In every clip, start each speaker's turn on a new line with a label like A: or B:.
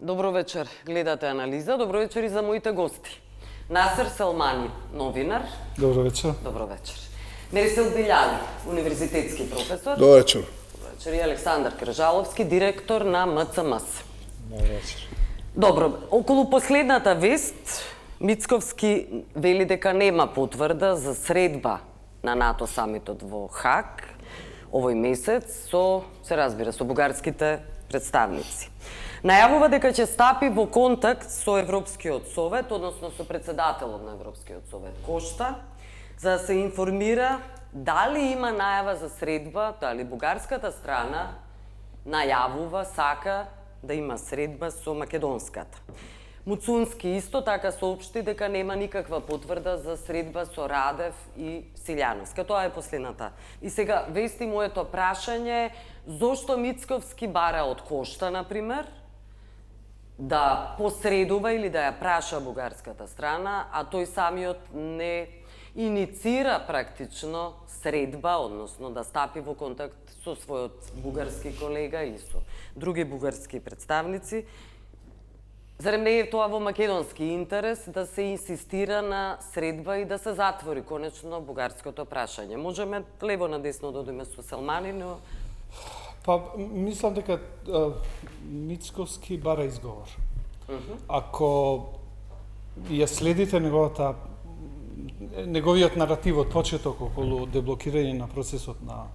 A: Добро вечер, гледате анализа. Добро вечер и за моите гости. Насер Селмани, новинар.
B: Добро вечер.
A: Добро вечер. Мерисел Белјали, универзитетски професор.
B: Добро вечер.
A: Добро вечер и Александар Кржаловски, директор на МЦМС.
B: Добро вечер.
A: Добро, околу последната вест, Мицковски вели дека нема потврда за средба на НАТО самитот во Хаг овој месец се разбира, со бугарските представници. Најавува дека ќе стапи во контакт со Европскиот совет, односно со председателот на Европскиот совет Кошта, за да се информира дали има најава за средба, дали бугарската страна најавува, сака да има средба со македонската. Муцунски исто така соопшти дека нема никаква потврда за средба со Радев и Силјановска. Тоа е последната. И сега, вести моето прашање, зошто Мицковски бара од Кошта, например, да посредува или да ја праша бугарската страна, а тој самиот не иницира практично средба, односно да стапи во контакт со својот бугарски колега или со други бугарски представници. Зарем не е тоа во македонски интерес да се инсистира на средба и да се затвори конечно бугарското прашање? Можеме лево надесно да одиме со Селмани, но...
B: Па, мислам дека Мицковски бара изговор. Ако ја следите неговиот наратив од почеток околу деблокирање на процесот на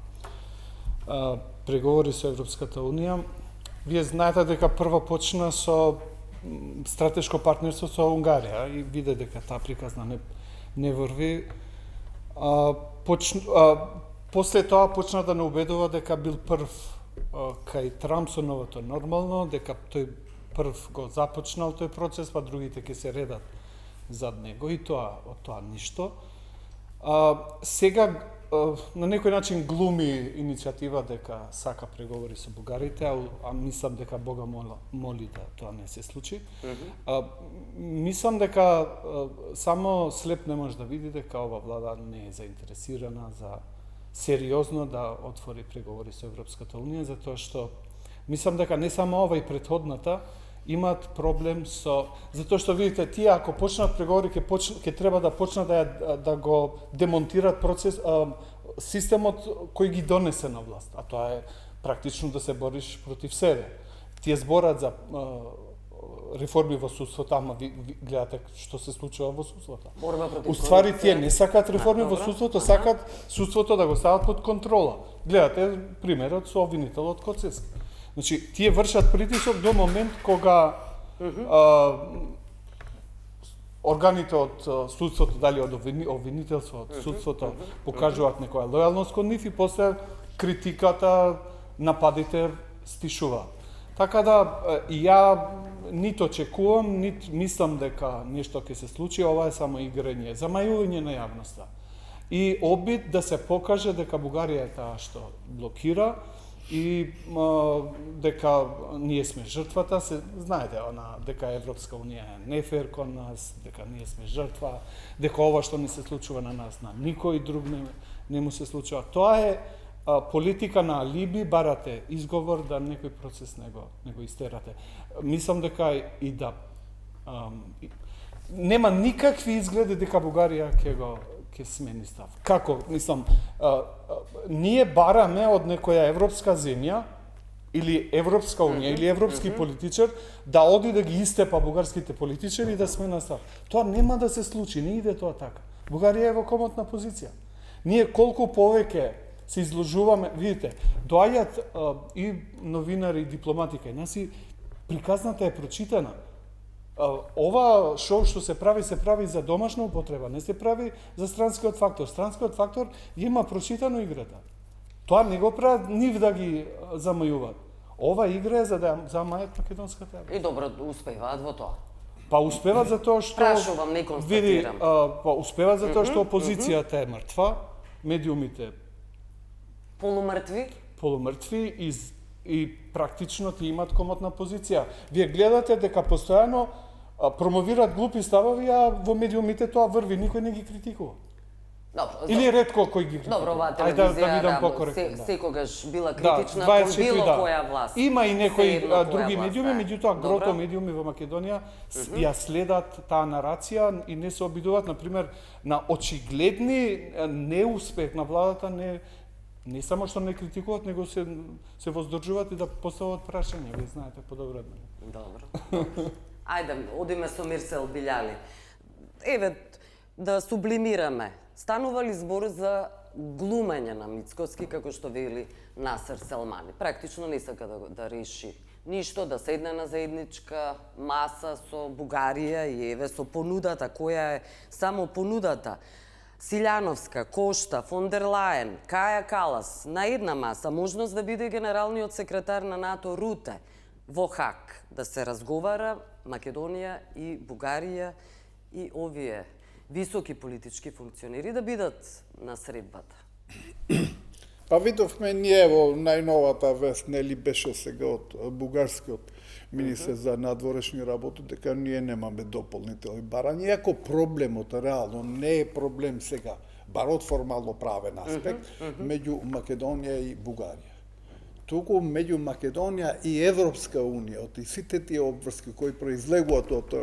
B: преговори со Европската Унија, вие знаете дека прво почна со стратешко партнерство со Унгарија и виде дека таа приказна не врви. После тоа почна да не убедува дека бил прв кај Трамп со новото нормално, дека тој прв го започнал тој процес, па другите ќе се редат зад него и од тоа ништо. Сега на некој начин глуми иницијатива дека сака преговори со бугарите, а мислам дека Бога моли да тоа не се случи. Мислам дека само слеп не може да види дека ова влада не е заинтересирана за сериозно да отвори преговори со Европската Унија, затоа што мислам дека не само ова и претходната имаат проблем затоа што видите тие ако почнат преговори ќе треба да почнат да го демонтират процес системот кој ги донесе на власт, а тоа е практично да се бориш против себе. Тие зборат за реформи во судството, ама ви гледате што се случува во судството. Уствари тие не сакаат реформи во судството, сакаат судството да го стават под контрола. Гледате примерот со обвинителот Коцевски. Значи, тие вршат притисок до момент кога органите од судството, дали од обвинителство, од судството, покажуваат некоја лојалност кон нив и после критиката, нападите стишуваат. Така да, ја нито очекувам, нито мислам дека нешто ќе се случи, ова е само играње, замајување на јавноста. И обид да се покаже дека Бугарија е таа што блокира, и дека ние сме жртвата, знаете, дека Европска Унија е нефер кон нас, дека ние сме жртва, дека ова што не се случува на нас, на никој друг не му се случува. Тоа е политика на алиби, барате изговор да некој процес не го истерате. Мислам дека и да нема никакви изгледи дека Бугарија ќе смени став. Како? Мислам, ние бараме од некоја европска земја или Европска Унија или европски политичар да оди да ги истепа бугарските политичари и да смена став. Тоа нема да се случи, не иде тоа така. Бугарија е во комотна позиција. Ние колку повеќе се изложуваме, видите, доаѓаат и новинари и дипломати кај нас и приказната е прочитана. Ова шоу што се прави за домашна употреба, не се прави за странскиот фактор. Странскиот фактор има прочитано играта. Тоа не го прават нив да ги замајуваат. Ова игра е за да замајат македонската јавност.
A: И добро успеваат во тоа.
B: Па успеваат затоа што
A: прашувам, не констатирам.
B: Па успеваат затоа што опозицијата е мртва, медиумите полумртви и практично ти имат комотна позиција. Вие гледате дека постојано промовираат глупи ставови, а во медиумите тоа врви, никој не ги критикува.
A: Добро,
B: Или ретко кој ги критикува.
A: Добро, оваа
B: Ајде да
A: телевизија
B: видам покоректно.
A: секогаш била
B: Да,
A: критична кон
B: 24,
A: било
B: да.
A: која власт.
B: Има и некои
A: Сеедно која
B: други
A: власт,
B: медиуми,
A: да.
B: меѓутоа
A: Добро.
B: грото медиуми во Македонија ја следат таа нарација и не се обидуваат, например, на очигледни неуспех на владата, не само што не критикуваат, него се воздржуваат и да постават прашања, вие знаете подобро од мене.
A: Добро. Ајде, одиме со Мирсел Билјали. Еве, да сублимираме. Станува ли збор за глумење на Мицкоски, како што вели Насер Селмани? Практично не сака да реши ништо, да седне на заедничка маса со Бугарија и еве со понудата, која е само понудата. Силјановска, Кошта, фон дер Лајен, Каја Калас, на една маса, можност да биде генералниот секретар на НАТО Руте во Хаг, да се разговара Македонија и Бугарија и овие високи политички функционери да бидат на средбата.
C: Па видовме ние во најновата вест, нели беше сега од бугарскиот министер за надворешни работи, дека ние немаме дополнителни барања, иако проблемот реално не е проблем сега, бар од формално правен аспект, меѓу Македонија и Бугарија. Туку меѓу Македонија и Европска унија, од сите тие обврски кои произлегуваат од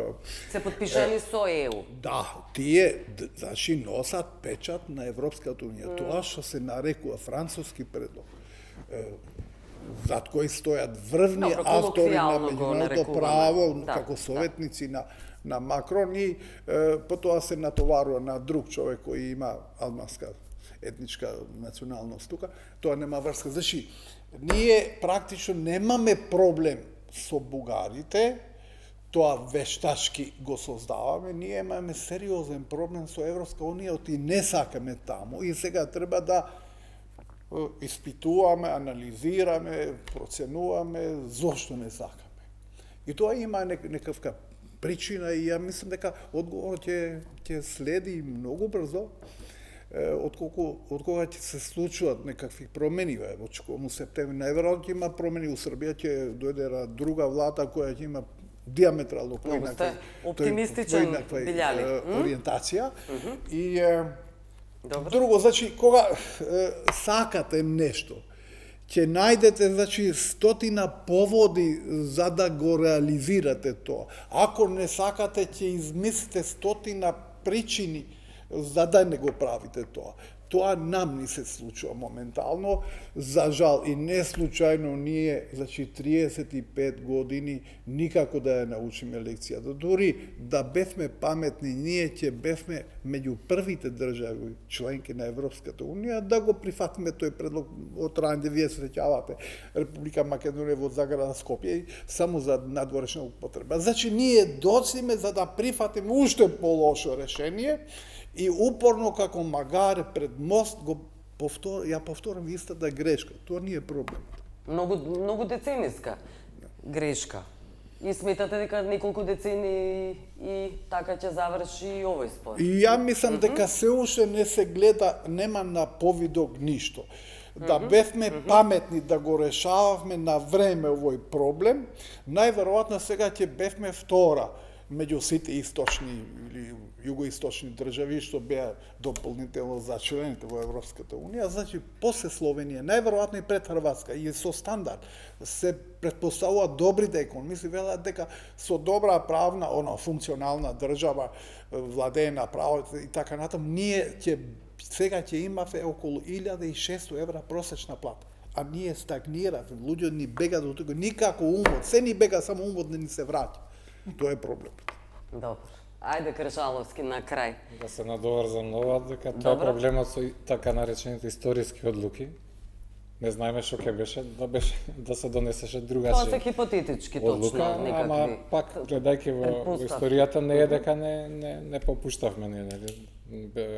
A: Се подпишани со ЕУ.
C: да, тие значи носат печат на Европската унија. Тоа што се нарекува француски предлог, зад кој стојат врвни
A: Добро,
C: автори на
A: колоквијално го
C: меѓународното
A: нарекуваме.
C: право,
A: Да,
C: како
A: да.
C: советници на Макрон и потоа се натоварува на друг човек кој има албанска етничка националност тука, тоа нема врска. Значи, ние практично немаме проблем со бугарите, тоа вештачки го создаваме, ние имаме сериозен проблем со Европска унија, оти не сакаме таму и сега треба да испитуваме, анализираме, проценуваме зошто не сакаме. И тоа има некаква причина и ја мислам дека одговорот ќе следи многу брзо, од кога ќе се случуваат некакви промени во септември. Најверојатно ќе има промени у Србија, ќе дојде друга влада која ќе има диаметрално поинаква
A: оптимистичен, Билјали.
C: ориентација. И друго, значи, кога сакате нешто, ќе најдете, значи, стотина поводи за да го реализирате тоа. Ако не сакате, ќе измислите стотина причини за да не го правите тоа. Тоа нам ни се случува моментално, за жал и не случајно ние, значи 35 години, никако да ја научиме лекцијата. Дури да бевме паметни, ние ќе бевме меѓу првите држави членки на Европската унија да го прифатиме тој предлог од рање, вие се сеќавате, Република Македонија во заграда Скопје, само за надворешна употреба. Значи ние доциме за да прифатиме уште полошо решение, и упорно како магаре пред мост ја повторам истата грешка. Тоа не е проблем.
A: Многу децениска грешка. И сметате дека неколку децени и така ќе заврши и овој спор?
C: И ја мислам дека се уште не се гледа, нема на повидок ништо. Да бевме паметни да го решававме на време овој проблем, најверојатно сега ќе бевме втора меѓу сите источни или југоисточни држави што беа дополнително зачлените во Европската унија, значи после Словенија, најверојатно и пред Хрватска, и со стандард се претпоставуваат добрите економисти, велат дека со добра правна, функционална држава, владеена право и така натаму, ние сега ќе имавме околу 1600 евра просечна плата. А ние стагниравме, луѓе ни бега до тука, никако умот, се ни бега, само умот не ни се враќа. Тоа е проблем.
A: Добро. Ајде, Кршаловски, на крај.
D: Да се надоврзам на ова, дека тоа е проблемот со така наречените историски одлуки. Не знаеме што ќе беше да се донесеше
A: Тоа се
D: другачија
A: хипотетички
D: одлука,
A: точно некакви.
D: ама пак гледајќи во историјата не е дека не попуштавме ние,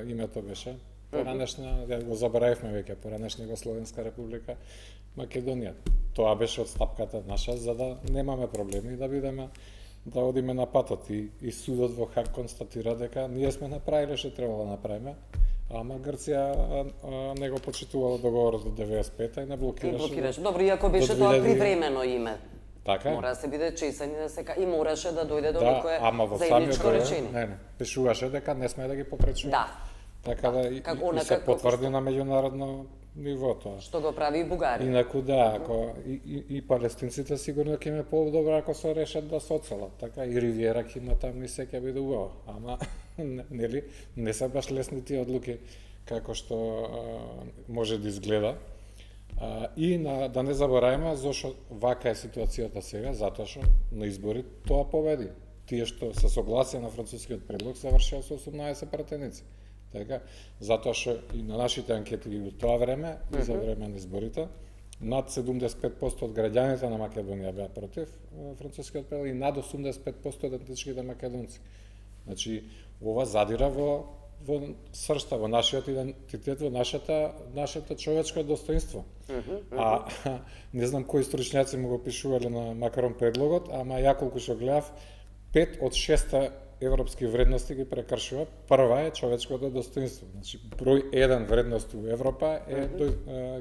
D: името беше поранешна, го заборавивме веќе, поранешна Југословенска република Македонија. Тоа беше одстапката наша за да немаме проблеми и да бидеме да одиме на патот и судот во Хаг констатира дека ние сме направиле што требало да направиме, ама Грција не го почитувала договорот од 95-та и не блокираше.
A: Добро, иако беше тоа привремено име.
D: Така?
A: Мора да се биде чесен и мораше да дојде до
D: Да,
A: некое
D: ама во самиот
A: заедничко
D: договор
A: речение.
D: не, пишуваше дека не сме да ги попречуваме.
A: Да.
D: Така да и се потврди на меѓународно ниво тоа.
A: Што го прави и Бугарија.
D: Инаку да, ако и палестинците сигурно ќе ме подобро ако се решат да се оцелат, така и Ривиера ќе има таму и се ќе биде убаво. Ама нели не се баш лесни тие одлуки како што може да изгледа. И да не забораваме зошто вака е ситуацијата сега, затоа што на избори тоа победи. Тие што се согласија на францускиот предлог завршија со 18 пратеници. Така, затоа што и на нашите анкети и во тоа време, и за време на изборите, над 75% од граѓаните на Македонија беа против францускиот предлог и над 85% од етничките македонци. Значи, ова задира во сршта, во нашиот идентитет, во нашето човечко достоинство. А не знам кои стручњаци му го пишувале на Макрон предлогот, ама ја колку што гледав, 5 од 6 европски вредности ги прекршува. Прва е човечкото достоинство. Значи, број 1 вредност у Европа е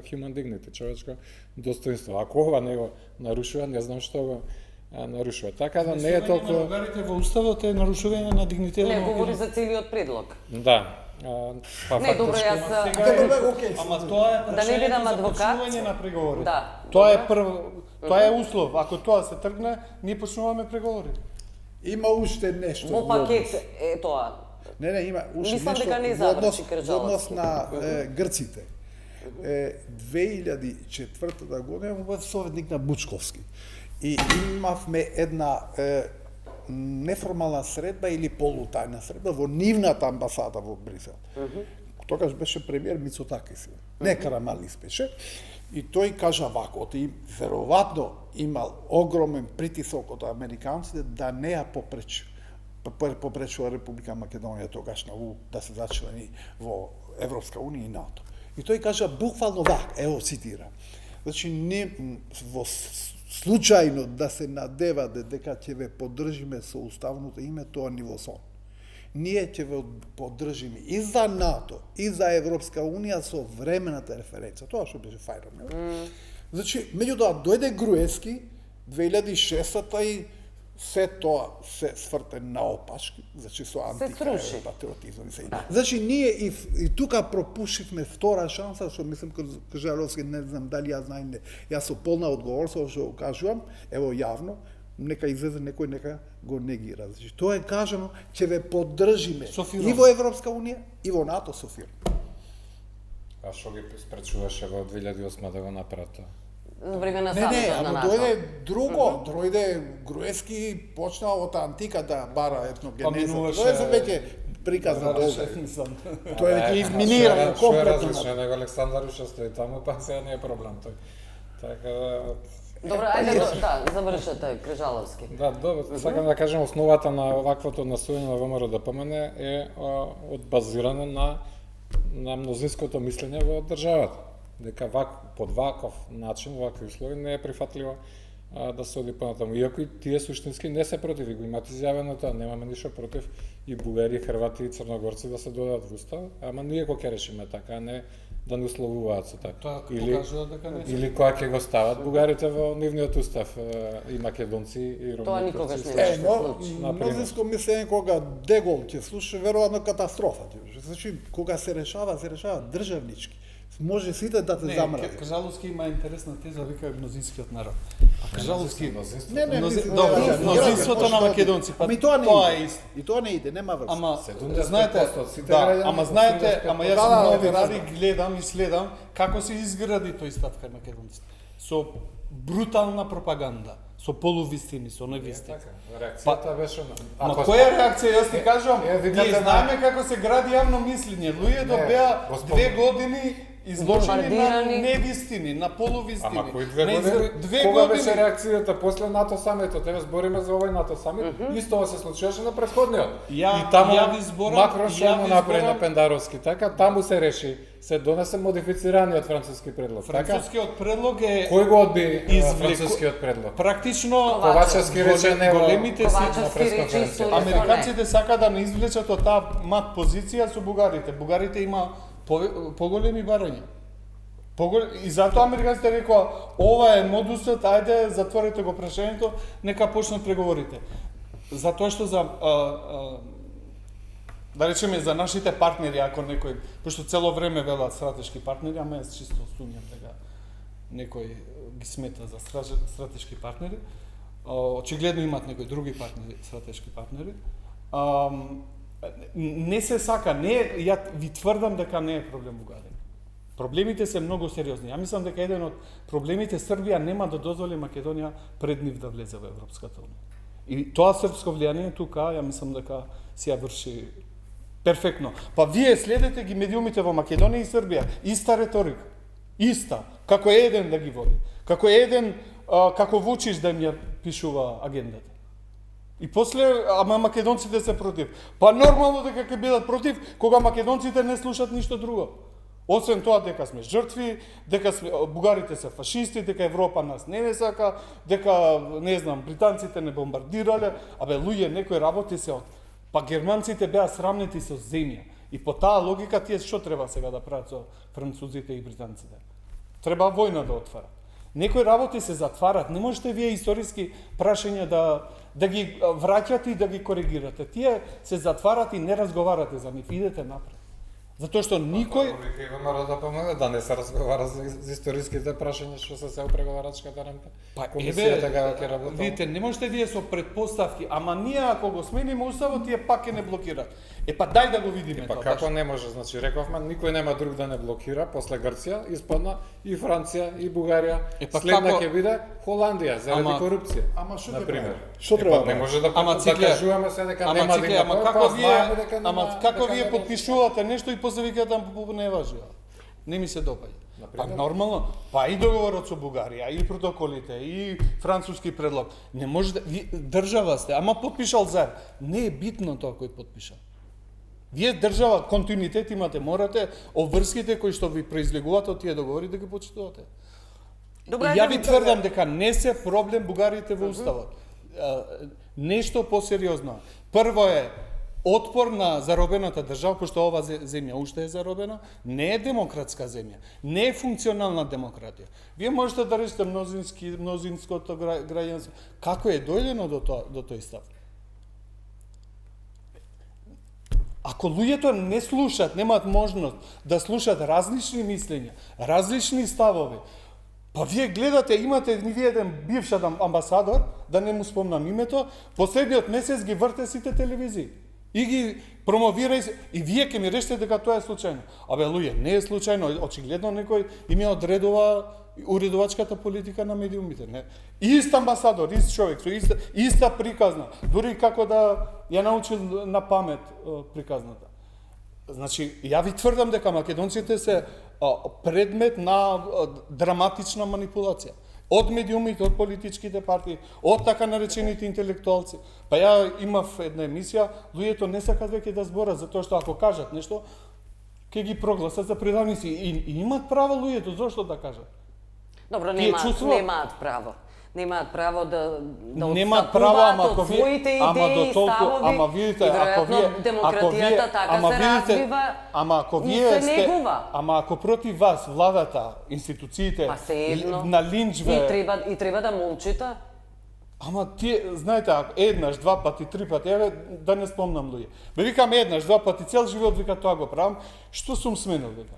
D: human dignity, човечко достоинство. Ако ова не го нарушува, не знам што го нарушува. Така да не е толку...
B: Бугарите во уставот е нарушување на дигнитетот.
A: Не, говори за целиот предлог.
D: Да.
A: Не, добро, јас...
B: Ама тоа е
A: да не бидам адвокат.
B: Почнување на преговори.
A: Да.
B: Тоа е тоа е услов. Ако тоа се тргне, ние почнуваме преговори.
C: Има уште нешто.
A: Во пакет е тоа.
C: Не, има уште
A: Мислам
C: нешто
A: дека не
C: во однос
A: Кржаловски.
C: на грците. 2004 година бев советник на Бучковски. И имавме една неформална средба или полутајна средба во нивната амбасада во Брисел. Тогаш беше премиер Мицотакис. Не Карамалис беше. И тој кажа вако, и веројатно имал огромен притисок од американците да не ја попречува Република Македонија тогаш да се зачлени во Европска унија и НАТО. И тој кажа буквално вака, ево цитира. Значи, не во случајно да се надеваде дека ќе ве поддржиме со уставното име, тоа ни во сон. Ние ќе ве поддржиме и за НАТО, и за Европска унија со времената референца. Тоа што беше фајно. Значи, меѓутоа, дојде Груевски 2006-та и се тоа се сврте наопашки, значи со антипатриотизам. Значи, ние и тука пропушивме втора шанса, што мислам Кржаловски, не знам дали ја знае, јас со полна одговорство што кажувам, ево јавно, нека излезе некој, нека го негира. Значи, тоа е кажано, ќе ве поддржиме и во Европска унија, и во НАТО со фирм.
D: А што ги спречуваше во 2008 да го направат тоа?
A: Во време на
C: Не,
A: самитот на
C: ама
A: НАТО.
C: дојде друго, дојде Груевски, почнаа од антика да бара етногенеза. Тоа е веќе приказна долга. Тоа е веќе изминирано
D: Што е
C: комплетно.
D: различно, него Александар уште стои таму, па сега не е проблем тој. Така да...
A: Добро, ајде да завршете Кржаловски.
D: Да, добро, сакам да кажем, основата на оваквото насојање на ВМРО ДПМН е одбазирано на мнозинското мислење во државата. Дека под ваков начин, вакви услови не е прифатливо да се оди понатаму. Иако и тие суштински не се против, и го имат изјавено тоа, немаме ништо против и бугари, хрвати и црногорци да се додадат во устав, ама ние кој ќе решиме така, а не да не условуваат со така.
B: Тоа покажува дека не се.
D: Или која ќе го стават бугарите во нивниот устав, и македонци и ромји.
A: Тоа никогаш не беше
C: Но,
A: случај.
C: мнозинско мислење кога Дегол ќе слуша, веројатно катастрофа. Значи, кога се решава државнички. Може сите да те замразат.
B: Кржаловски има интересна теза, вика мнозинскиот народ. А Кржаловски
C: Не, мислам,
B: мнозинството на македонци, па
C: Ами тоа не
B: тоа е
C: иде.
B: исто.
C: И тоа не иде, нема врска.
B: Ама
D: 75%
B: знаете,
D: сите
B: да,
D: граѓани,
B: ама знаете,
D: 85%.
B: ама јас
C: Да,
B: многу
C: да,
B: ради гледам и следам како се изгради тој став кај македонците. Со брутална пропаганда, со полувистини, со невистини.
D: Реакцијата беше
B: Ма која реакција, јас ти кажувам,
D: видите
B: ние
D: на-
B: знаеме како се гради јавно мислење. Луѓето
D: Не,
B: беа
D: господ-
B: 2 години изложени на
A: Бомбардирани.
B: невистини, на полувистини.
D: Ама кои 2
B: На
D: години?
B: две
D: Кога
B: години.
D: беше реакцијата после НАТО самитот? Еве збориме за овој НАТО самит. Исто се случуваше на претходниот.
B: Ја-
D: И таму
B: ја ви зборам-
D: Макрон
B: ја
D: што му
B: ви
D: направи на
B: зборам-
D: Пендаровски, така таму се реши, се донесе модифицираниот француски предлог. Така
B: Францускиот предлог е
D: кој го одби
B: извлеку-
D: францускиот предлог?
B: практично
D: Ковачевски рече него
B: големите си
A: Ковачевски
D: на пресконференција.
A: речи,
B: американците сака да не извлечат од таа мат позиција со бугарите. Бугарите има поголеми барања. И затоа американците рекоа, ова е модусот, ајде затворете го прашањето, нека почнат преговорите. Затоа што за Да речеме за нашите партнери, ако некој, пошто цело време велат стратешки партнери, ама јас чисто сумњам дека некој ги смета за стратешки партнери. Очигледно имаат некои други партнери, стратешки партнери. Не се сака, ја ви тврдам дека не е проблем Бугарија. Проблемите се многу сериозни. Ја мислам дека еден од проблемите Србија нема да дозволи Македонија пред нив да влезе во Европската унија. И тоа српско влијание тука, ја мислам дека си ја врши перфектно. Па вие следете ги медиумите во Македонија и Србија, иста реторика. Иста, како еден да ги води. Како еден, како Вучич да им ја пишува агендата. И после, ама македонците се против. Па нормално дека ќе бидат против, кога македонците не слушат ништо друго. Освен тоа дека сме жртви, дека бугарите се фашисти, дека Европа нас не сака, дека, не знам, британците не бомбардирале, абе луѓе, некои работи се од... Па германците беа срамнети со земја. И по таа логика тие што треба сега да прават со французите и британците? Треба војна да отварат. Некои работи се затварат. Не можете вие историски прашања да ги враќате и да ги коригирате. Тие се затварат и не разговарате за нив. Идете напред. Затоа што никој...
D: Мора да помогне да не се разговара за историските прашања што се у преговарачката рамка.
B: Па
D: комисијата како ќе работи.
B: Видите, не можете вие со предпоставки, ама ние ако го смениме уставот, тие пак ќе не блокираат. Па дај да го видиме
D: тоа.
B: тоа.
D: Како не може, значи рековме, никој нема друг да не блокира, после Грција испадна и Франција и Бугарија. Следна ќе биде Холандија заради корупција.
C: Ама што
D: на пример?
C: Што треба?
D: Не може да кажуваме се дека нема да има.
B: Ама како вие подпишувате нешто и после викате не важи. Не ми се допаѓа. Па нормално, па и договорот со Бугарија, и протоколите, и француски предлог. Не може да држава сте, ама подпишал заедно. Не е битно тоа кој подпишал. Вие држава, континуитет имате, морате обврските кои што ви произлегуваат од тие договори да ги почитувате. Ја ви тврдам дека не се проблем бугарите во уставот. Нешто посериозно. Прво е отпор на заробената држава, пошто ова земја уште е заробена, не е демократска земја, не е функционална демократија. Вие можете да речете мнозинското граѓанство. Како е дојдено до тој став? Ако луѓето не слушат, немаат можност да слушат различни мислења, различни ставови, па вие гледате, имате вие еден бивш амбасадор, да не му спомнам името, последниот месец ги врте сите телевизии. И ги промовира и вие ќе ми речете дека тоа е случајно. Абе луѓе, не е случајно, очигледно некој им ја одредува уредувачката политика на медиумите, не. Ист амбасадор, ист човек, со иста приказна, дури како да ја научил на памет приказната. Значи, ја ви тврдам дека македонците се предмет на драматична манипулација. Од медиумите, од политичките партии, од така наречените интелектуалци. Па ја имав една емисија, луѓето не сакат веќе да зборат, затоа што ако кажат нешто, ќе ги прогласат за предавници. И имаат право луѓето, зошто да кажат?
A: Добро, немаат право. Немаат право да
B: немаат право, ама ако вие,
A: своите идеи, ставови,
B: ама видите, ако вие,
A: демократијата така се развива,
B: ама ако против вас владата, институциите, на линчве...
A: И треба да молчите?
B: Ама тие, знаете, еднаш, два пати, три пати, еве, да не спомнам луѓе. Бе викам еднаш, два пати, цел живот вика тоа го правам, што сум сменил, вика?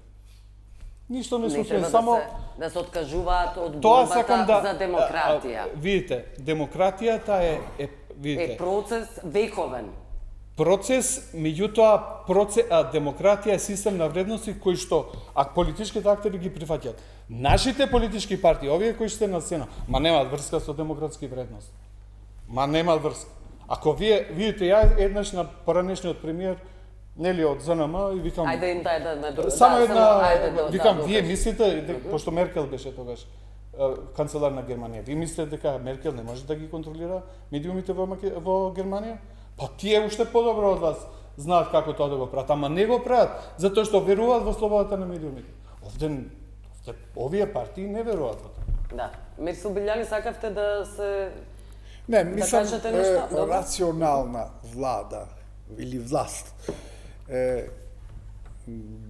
B: Ништо не сум сменил, само...
A: Да се откажуваат од борбата за демократија.
B: Видите, демократијата е
A: процес вековен.
B: Процес, меѓутоа, демократија е систем на вредности кои што политичките актери ги прифаќаат. Нашите политички партии, овие кои што се на сцена, немаат врска со демократски вредности. Немаат врска. Ако вие видите, ја еднаш на поранешниот премиер, нели од ЗНМ и викам...
A: Ајде им дај
B: само една... Викам, вие мислите, пошто Меркел беше тогаш канцелар на Германија, вие мислите дека Меркел не може да ги контролира медиумите во Германија? Па тие уште подобро од вас знаат како тоа да го прават, ама не го прават, затоа што веруваат во слободата на медиумите. Овие партии не веруваат во тоа.
A: Да. Мирсо Билјани, сакавте да се...
C: Не, мислам, рационална влада или власт,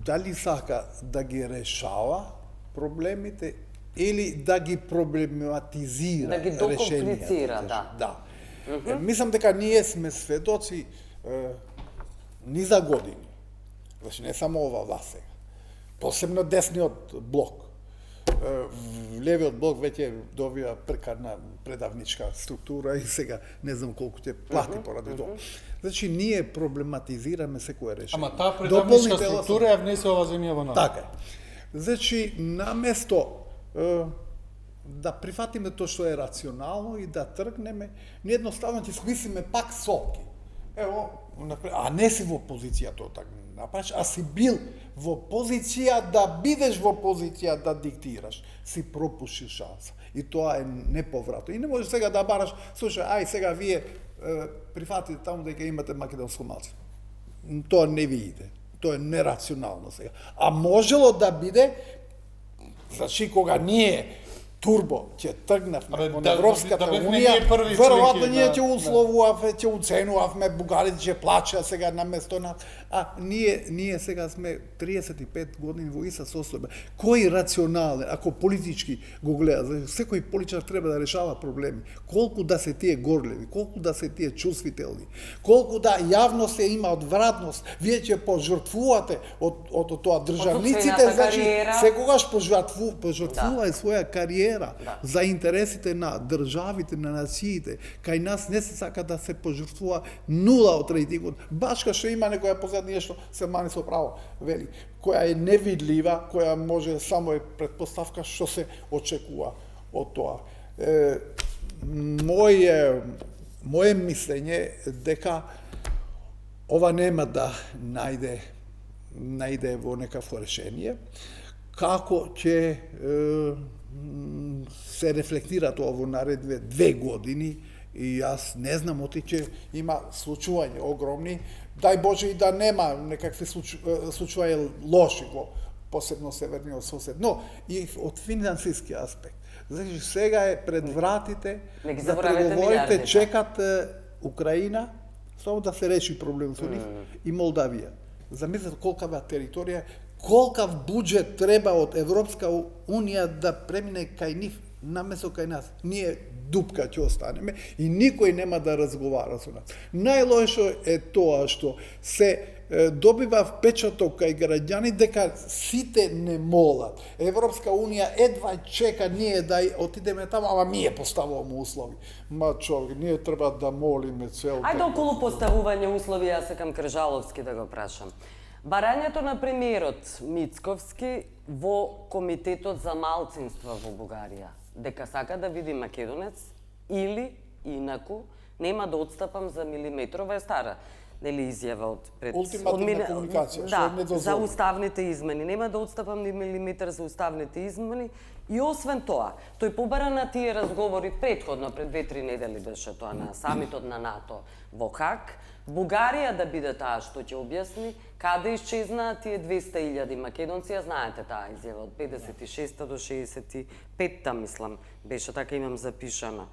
C: дали сака да ги решава проблемите или да ги проблематизира
A: решенията. Да ги докомплицира, да.
C: Мислам дека ние сме сведоци низа години, значи не само ова власт сега, посебно десниот блок, левиот блок веќе добива прекарна предавничка структура и сега не знам колку ќе плати поради тоа. Значи ние проблематизираме секое решение.
B: Ама таа предавничка структура ја внесе ова земја во нас.
C: Така е. Значи наместо да прифатиме тоа што е рационално и да тргнеме, ние едноставно ќе смислиме пак сопки. Ево, а не си во позиција тоа така направиш, а си бил во позиција да бидеш во позиција да диктираш, си пропуши шанса. И тоа е неповратно. И не можеш сега да бараш, слушај, ај сега вие прифатите таму дека имате македонско малцинство. Тоа не ви иде. Тоа е нерационално сега. А можело да биде, значи кога ние турбо ќе тргнавме од Европската унија, веројатно ние ќе условувавме, ќе уценувавме, бугарите ќе плачеа сега наместо нас. А ние сега сме 35 години во иста состојба. Кој рационален, ако политички го гледа, секој политичар треба да решава проблеми. Колку да се тие горлеви, колку да се тие чувствителни, колку да јавност се има одвратност, вие ќе пожртвувате од тоа државниците, значи секогаш пожртвувај своја кариера за интересите на државите, на нациите. Кај нас не се сака да се пожртвува нула од рейтингот. Баш кај што има некоја позаднија што се мани со право, вели, која е невидлива, која може само е претпоставка што се очекува од тоа. Моje мислење дека ова нема да најде во некакво решение, како ќе се рефлектира тоа во наредните 2 години и јас не знам оти ќе има случувања огромни, дај Боже и да нема некакви случувања лоши во посебно северниот сосед, но и од финансиски аспект. Значи сега е пред вратите да преговорите чекат Украина, само да се реши проблем со нив и Молдавија. Замислете колкава територија, колкав буџет треба од Европска унија да премине кај нив, наместо кај нас. Ние дупка ќе останеме и никој нема да разговара со нас. Најлошо е тоа што се добива впечаток кај граѓани дека сите не молат. Европска унија едва чека ние да отидеме таму, ама ние поставуваме услови. Ма човек, ние треба да молиме цел ден.
A: Ајде околу поставување услови, јас сакам Кржаловски да го прашам. Барањето на премиерот Мицковски во Комитетот за малцинства во Бугарија, дека сака да види македонец или инаку нема да отстапам за милиметрова е стара, нели изјава од пред
C: ултимативна комуникација, што е недозволено.
A: За уставните измени, нема да отстапам ни милиметар за уставните измени и освен тоа, тој побара на тие разговори претходно пред 2-3 недели беше тоа на самитот на НАТО во Хаг, Бугарија да биде таа што ќе објасни каде исчезнаа тие 200.000 македонци, знаете таа изјава од 56 до 65-та, мислам, беше така, имам запишана.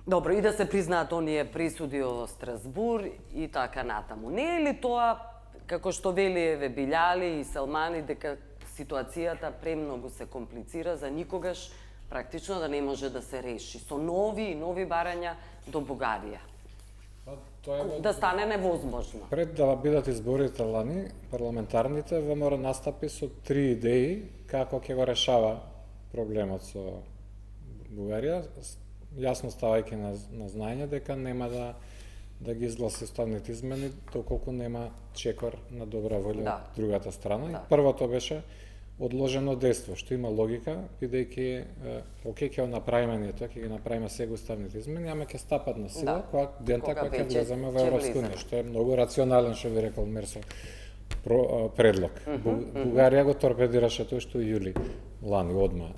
A: Добро, и да се признаат оние присуди во Страсбур и така натаму. Не е ли тоа, како што вели Еве Билјали и Селмани, дека ситуацијата премногу се комплицира за никогаш практично да не може да се реши со нови барања до Бугарија? Да стане невозможно.
D: Пред да бидат изборите лани, парламентарните, ВМРО настапи со 3 идеи како ќе го решава проблемот со Бугарија, јасно ставајќи на знаење дека нема да ги изгласи уставните измени доколку нема чекор на добра волја од другата страна. И првото беше одложено дејство, што има логика, бидејќи окей, ќе го направиме ние тоа, ќе ги направиме сега уставните измени, ама ќе стапат на сила кога ќе влеземе во Европска унија, што е многу рационален, што би рекол Мерсо, предлог. Бугарија го торпедираше тој што јули лани одма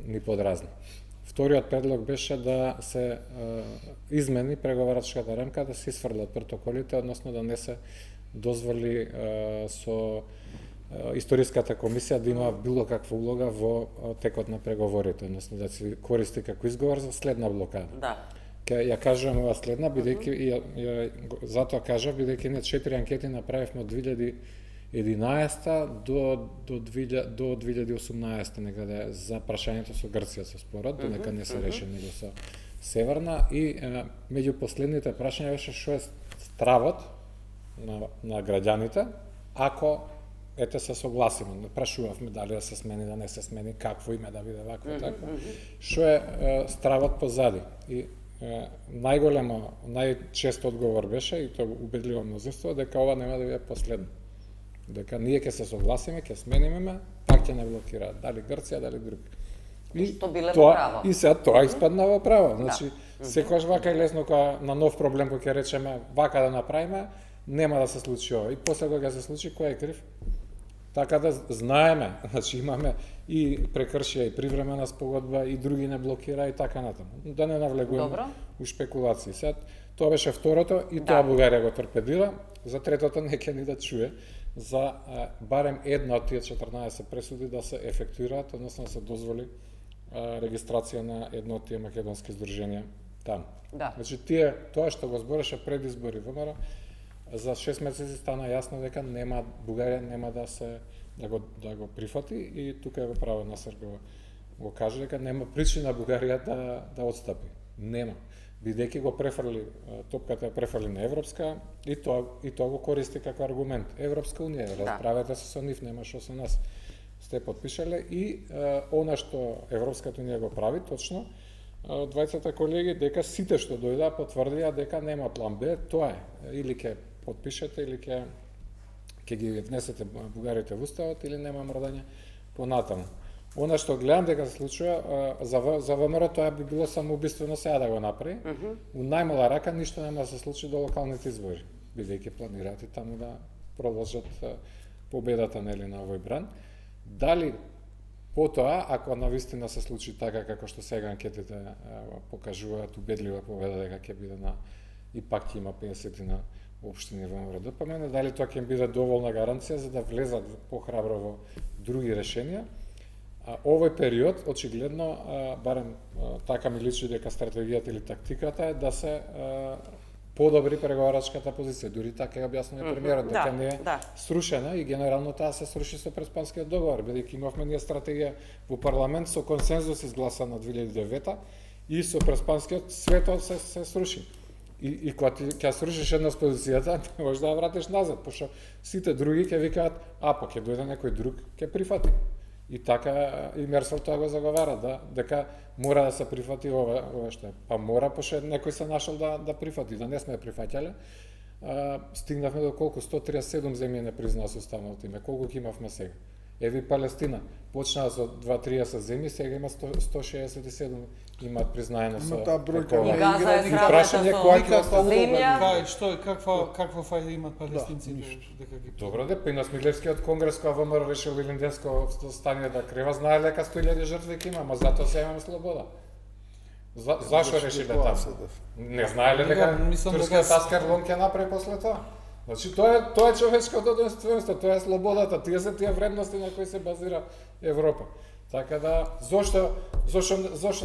D: ни подразни. Вториот предлог беше да се измени преговарачката рамка, да се исфрлат протоколите, односно да не се дозволи со Историската комисија да има било каква улога во текот на преговорите, односно да се користи како изговор за следна блокада.
A: Да.
D: Ја кажувам ова следна, бидејќи затоа кажав, бидејќи ние 4 анкети направивме од 2011 до 2018 некаде за прашањето со Грција со спорот, додека не се реши него со Северна, и меѓу последните прашања беше што е стравот на граѓаните, ако ете се согласиме. Прашувавме дали да се смени, да не се смени, какво име да биде вакво, така. Што е стравот позади. И најчест одговор беше, и тоа убедливо мнозинство, дека ова нема да биде последно. Дека ние ќе се согласиме, ќе смениме, пак ќе не блокираат. Дали Грција, дали други.
A: Што биле во право.
D: И сега тоа испадна во право. Значи, секогаш вака е лесно кога на нов проблем кој ќе речеме вака да направиме, нема да се случи ова. И после кога се случи, кој е крив? Така да знаеме, значи имаме и прекршија и привремена спогодба и други не блокира и така натаму. Да не навлегуваме у шпекулации. Сега тоа беше второто и тоа Бугарија го торпедира, за третото не ќе ни да чуе за барем една од тие 14 пресуди да се ефектуираат, односно да се дозволи регистрација на едно од тие македонски здруженија таму.
A: Да.
D: Значи тоа што го збореше пред избори ВМРО, за 6 месеци стана јасно дека Бугарија нема да го прифати и тука го право Насер го каже дека нема причина Бугарија да отстапи. Нема. Бидејќи го префрли топката ја префрли на Европска и тоа го користи како аргумент. Европска унија, расправете се со нив, нема што со нас. Сте подпишале и она што Европската унија го прави точно, двајцата колеги дека сите што дојдаа потврдија дека нема план Б, тоа е. Или ќе подпишете или ќе ги внесете бугарите во уставот или нема мрдање понатаму. Она што гледам дека се случува за ВМРО тоа би било самоубиствено сега да го направи. У најмала рака ништо нема да се случи до локалните избори, бидејќи планираат и таму да продолжат победата нели на овој бран. Дали потоа, ако навистина се случи така како што сега анкетите покажуваат убедлива победа дека ќе биде и пак ќе има 50 на општини во МРДПМН, дали тоа ќе биде доволна гаранција за да влезат похрабро во други решенија. Овој период, очигледно, барем така ми личи дека стратегијата или тактиката е да се подобри преговарачката позиција. Дури така ја објаснува премиерот, дека не е срушена и генерално таа се сруши со Преспанскиот договор, бидејќи имавме ние стратегија во парламент со консензус изгласана 2009 и со Преспанскиот светот се сруши. И кога ти ќе срушиш една позицијата, не можеш да ја вратиш назад, пошто сите други ќе викаат, па ќе дојде некој друг, ќе прифати. И така и Мерсел тоа го заговара, дека мора да се прифати ова што е. Па мора, пошто некој се нашол да прифати, да не сме прифаќале. Стигнавме до колку? 137 земји не признаа составното име. Колку ќе имавме сега? Еви Палестина, почнаа со 2-30 земји, сега има 167 имаат признаено со
C: таа бројка
A: И Газа е
D: прашање
A: срамата земја.
B: Каква фајда имат палестинците дека ги...
D: Добро де, па и на Смилевскиот конгрес кога ВМРО решил Илинденско стание да крива, знае дека 100.000 жртви ќе има, ама затоа се имаме слобода. Зашо решиле таму? Не знаеле дека турскиот Аскер Лон ќе направи после тоа? Значи тоа е човечкото достоинство, тоа е слободата, тие се тие вредности на кои се базира Европа. Така да, зошто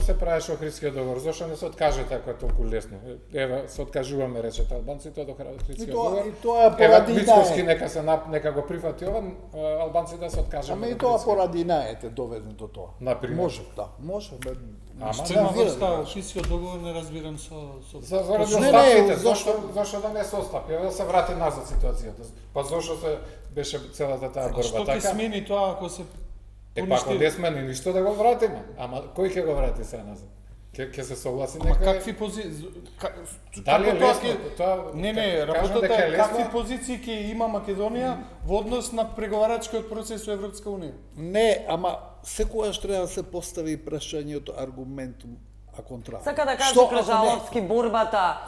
D: се правеше Охридскиот договор? Зошто не се откажете ако е толку лесно? Ева, се откажуваме, речете албанците од Охридскиот договор.
C: И тоа поради
D: Мицкоски нека го прифати ова, албанците да се откажат.
C: Ама и тоа поради наете доведен до тоа.
D: Например.
C: Може, може.
B: Цена врста Охридскиот договор не разбирам со...
D: Заради оставките, зошто да не се остапи, да се врати назад ситуацијата. Па зошто се беше целата таа борба
B: така? Што ќе смени тоа ако се
D: па ако не смени ништо да го вратиме, ама кој ќе го врати сега назад? Ќе се согласи
B: нека...
D: Ама
B: какви позиции...
D: Дали е лесно?
B: Не, работата е какви позиции ќе има Македонија во однос на преговарачкиот процес со Европска унија?
C: Не, ама секогаш треба да се постави прашањето аргументум а контра.
A: Сака да каже Кржаловски борбата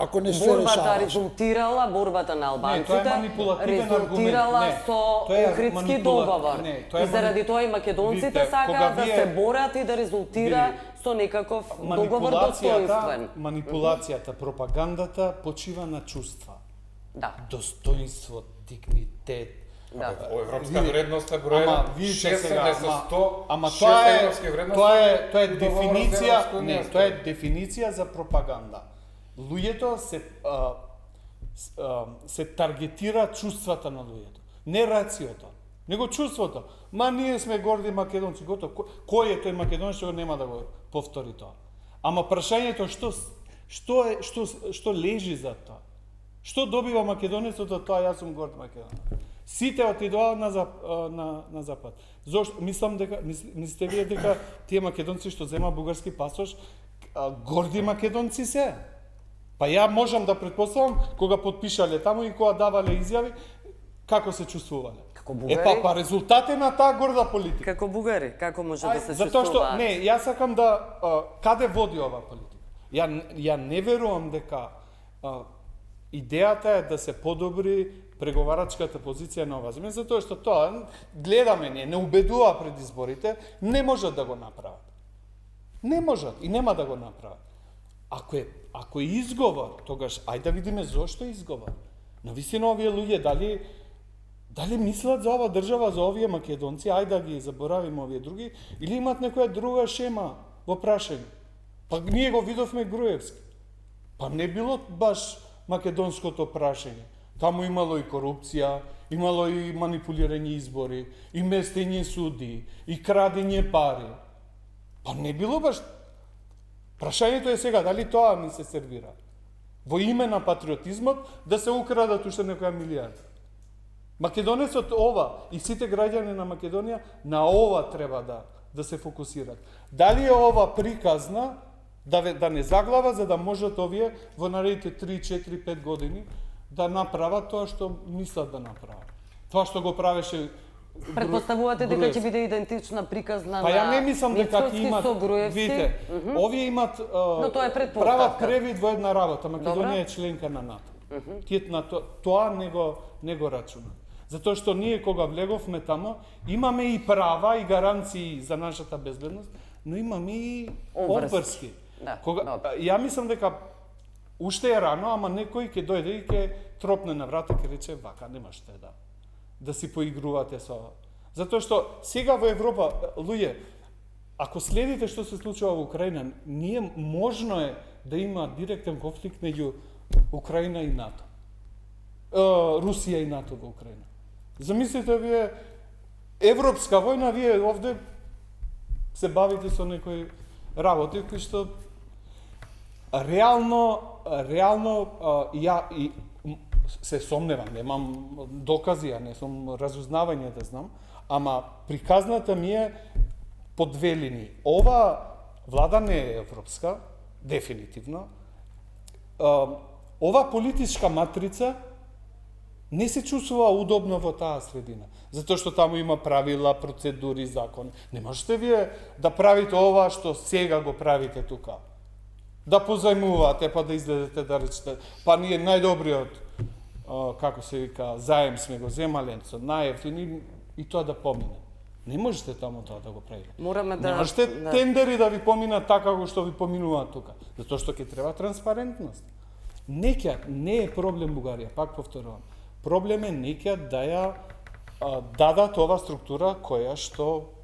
A: резултирала, борбата на албанците резултирала со Охридски договор. И заради тоа и македонците сакаат да се борат и да резултира со некаков договор достоинствен.
B: Манипулацијата, пропагандата почива на чувства.
A: Да.
B: Достоинство, дигнитет.
A: Да.
D: Европска вредност е броена 600,
B: ама тоа е дефиниција, не, тоа е дефиниција за пропаганда. Луѓето се таргетира чувствата на луѓето, не рациото, него чувството. Ние сме горди македонци, готово. Кој е тој македонец што нема да го повтори тоа? Ама прашањето што лежи за тоа? Што добива македонецот од тоа јас сум горд Македонија? Сите отидоа на запад. Зошто мислите вие дека тие македонци што зема бугарски пасош горди македонци се? Па ја можам да претпоставам кога потпишале таму и кога давале изјави како се чувствувале.
A: Како бугари?
B: Па резултат е на таа горда политика.
A: Како бугари, како може да се
B: Затоа што
A: чувствуваат?
B: не, јас сакам да каде води оваа политика. Ја не верувам дека идејата е да се подобри преговарачката позиција на оваа земја, затоа што тоа гледаме не убедува пред изборите, не можат да го направат. Не можат и нема да го направат. Ако е изговор, тогаш ајде да видиме зошто е изговор. Навистина овие луѓе дали мислат за оваа држава, за овие македонци, ајде да ги заборавиме овие други, или имат некоја друга шема во прашање. Па ние го видовме Груевски. Па не било баш македонското прашање. Таму имало и корупција, имало и манипулирање избори, и местење суди, и крадење пари. Па не било баш. Прашањето е сега, дали тоа ни се сервира? Во име на патриотизмот да се украдат уште некоја милијарда. Македонецот ова и сите граѓани на Македонија на ова треба да се фокусират. Дали е ова приказна да не заглава за да можат овие во наредните 3, 4, 5 години да направат тоа што мислат да направат. Тоа што го правеше
A: Претпоставувате дека ќе биде идентична приказна
B: па ја не мислам дека
A: Мицкоски
B: имат,
A: со Груевски?
B: видите, овие имат
A: Но тоа е предпоставка.
B: прават превид во една работа. Македонија е членка на НАТО. Тие на тоа не го рачунат. Затоа што ние кога влеговме тамо, имаме и права и гаранции за нашата безбедност, но имаме и обврски.
A: Да,
B: ја мислам дека уште е рано, ама некој ќе дојде и ќе тропне на врата и ќе рече вака, нема ште да си поигрувате со ова. Затоа што сега во Европа, луѓе, ако следите што се случува во Украина, можно е да има директен конфликт меѓу Украина и НАТО. Русија и НАТО во Украина. Замислите вие европска војна, вие овде се бавите со некои работи кои што реално ја се сомневам, немам докази, не сум разузнавање да знам, ама приказната ми е по две линии. Ова влада не е европска, дефинитивно. Ова политичка матрица не се чувствува удобно во таа средина, затоа што таму има правила, процедури, закони. Не можете вие да правите ова што сега го правите тука. Да позајмувате, па да излезете да речете, па ние најдобриот, како се вика, заем сме го земале, со најефтини и тоа да помине. Не можете таму тоа да го правите. Не можете тендери да ви поминат така како што ви поминуваат тука, затоа што ќе треба транспарентност. Не е проблем Бугарија, пак повторувам. Проблем е некоја да ја дадат ова структура која што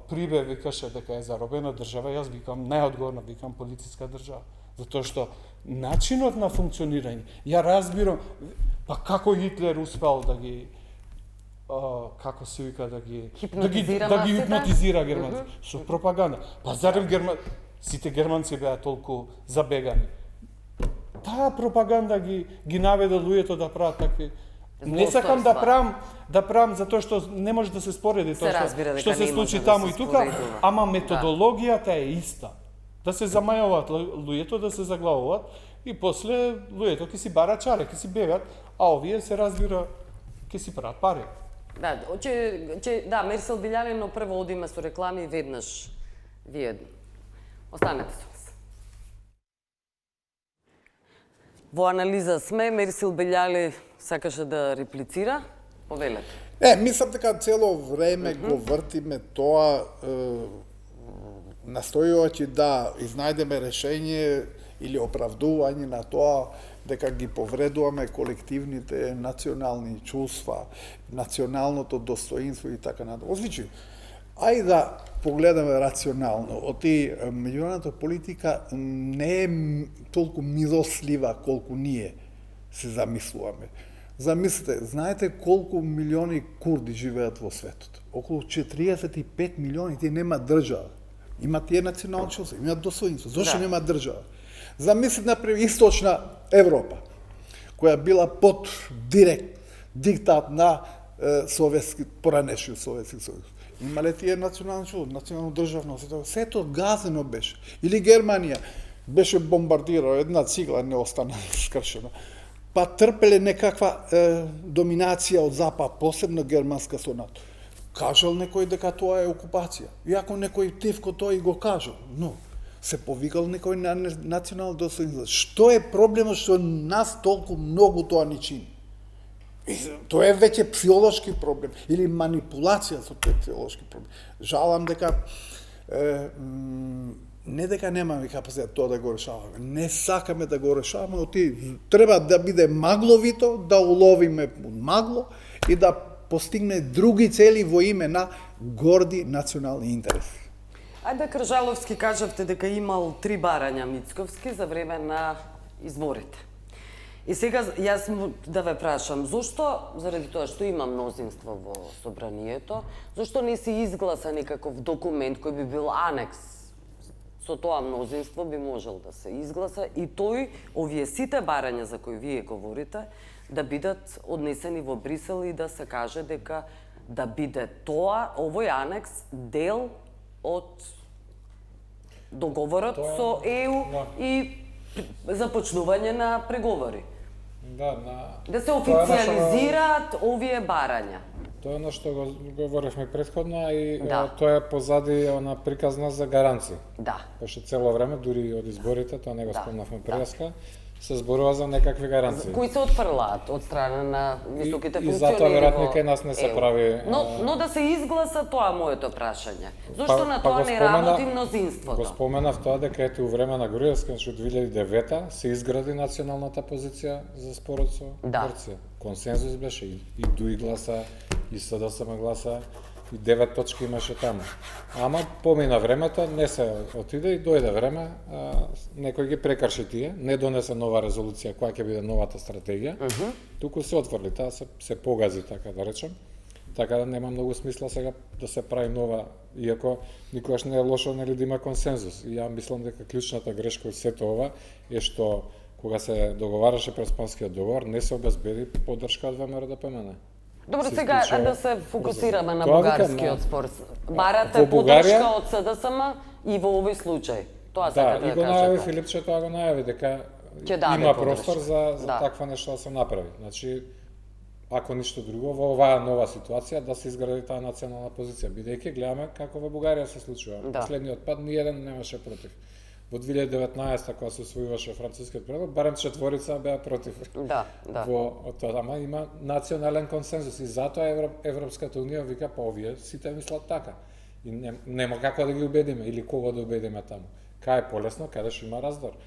B: Прибе викаше дека е заробена држава, јас викам најодговорна, викам полициска држава. Затоа што начинот на функционирање, ја разбирам, па како Хитлер успел да ги како се вика да ги хипнотизира германци со пропаганда. Па зарем сите германци беа толку забегани. Таа пропаганда ги наведе луѓето да прават такви. Не сакам да правам затоа што не може да се спореди тоа што се случи таму и тука, ама методологијата е иста. Да се замајуваат луѓето, да се заглавуваат и после луѓето ќе си барат чаре, ќе си бегат, а овие се разбира ќе си прават пари.
A: Да, Мерсел Билјали, но прво одиме со реклами и веднаш вие останете со нас. Во анализа сме, Мерсел Билјали сакаше да реплицира, повелете.
C: Мислам дека цело време го вртиме тоа, настојувајќи да изнајдеме решение или оправдување на тоа дека ги повредуваме колективните национални чувства, националното достоинство и така натаму. Озвичи, ајде да погледаме рационално. Меѓународната политика не е толку милослива колку ние се замислуваме. Замислете, знаете колку милиони курди живеат во светот? Околу 45 милиони, тие нема држава. Имат тие национални чувства, имат достоинство. Зошто нема држава? Замислете, например, Источна Европа. која била под директ диктат на поранешниот Советски сојуз. Имале тие национални чудо, национално државно, сето газено беше. Или Германија беше бомбардирала, една цигла не остана скршена. Па трпеле некаква доминација од Запад, посебно германска со НАТО. Кажал некој дека тоа е окупација. Иако некој тивко тоа и го кажал, но се повикал некој на национално достоинство. Што е проблемот што нас толку многу тоа ни чини? Тоа е веќе психолошки проблем или манипулација со тој психолошки проблем. Жалам дека не дека немаме капацитет тоа да го решаваме, не сакаме да го решаваме, треба да биде магловито, да уловиме магло и да постигне други цели во име на горди национални интереси.
A: Ајде Кржаловски кажавте дека имал 3 барања Мицковски за време на изборите. И сега јас да ве прашам, зошто, заради тоа што има мнозинство во собранието, зошто не се изгласа некаков документ кој би бил анекс со тоа мнозинство би можел да се изгласа и тој, овие сите барања за кои вие говорите, да бидат однесени во Брисел и да се каже дека да биде тоа, овој анекс, дел од договорот со ЕУ и започнување на преговори. Да се официализираат овие барања.
D: Тоа е што го говоревме претходно и тоа е позади она приказна за гаранции.
A: Да.
D: Пошто цело време, дури од изборите, тоа не го спомнавме преска, се зборува за некакви гаранции.
A: Кои се отфрлаат од страна на високите функционери.
D: И затоа веројатно кај нас не се прави.
A: Но да се изгласа тоа моето прашање. Зошто на тоа не работи мнозинството?
D: Го споменав тоа дека ете у време на Груевска, што 2009 се изгради националната позиција за спорот со Грција. Консензус беше и ДУИ гласа, и СДСМ гласа, и 9 точки имаше таму. Ама помина времето, не се отиде и дојде време, некој ги прекрши тие, не донесе нова резолуција која ќе биде новата стратегија, туку се отворли, таа се погази, така да речем. Така да нема многу смисла сега да се прави нова, иако никогаш не е лошо нели да има консензус. И ја мислам дека клучната грешка од сето ова е што кога се договараше Преспанскиот договор, не се обезбеди поддршка од ВМРО ДПМН.
A: Добро, сега да се фокусираме на бугарскиот спор. Барате поддршка од СДСМ и во овој случај. Тоа сакате да кажете.
D: Да, и го најави Филипче, тоа го најави дека има простор за таква нешто да се направи. Значи, ако ништо друго, во оваа нова ситуација да се изгради таа национална позиција, бидејќи гледаме како во Бугарија се случува. Последниот пат ниеден немаше против. Во 2019 кога се усвојуваше францускиот предлог, барем 4 беа против.
A: Да.
D: Во тоа, ама има национален консензус и затоа Европската унија вика па овие сите мислат така. И нема како да ги убедиме или кого да убедиме таму. Кај е полесно, каде што има раздор.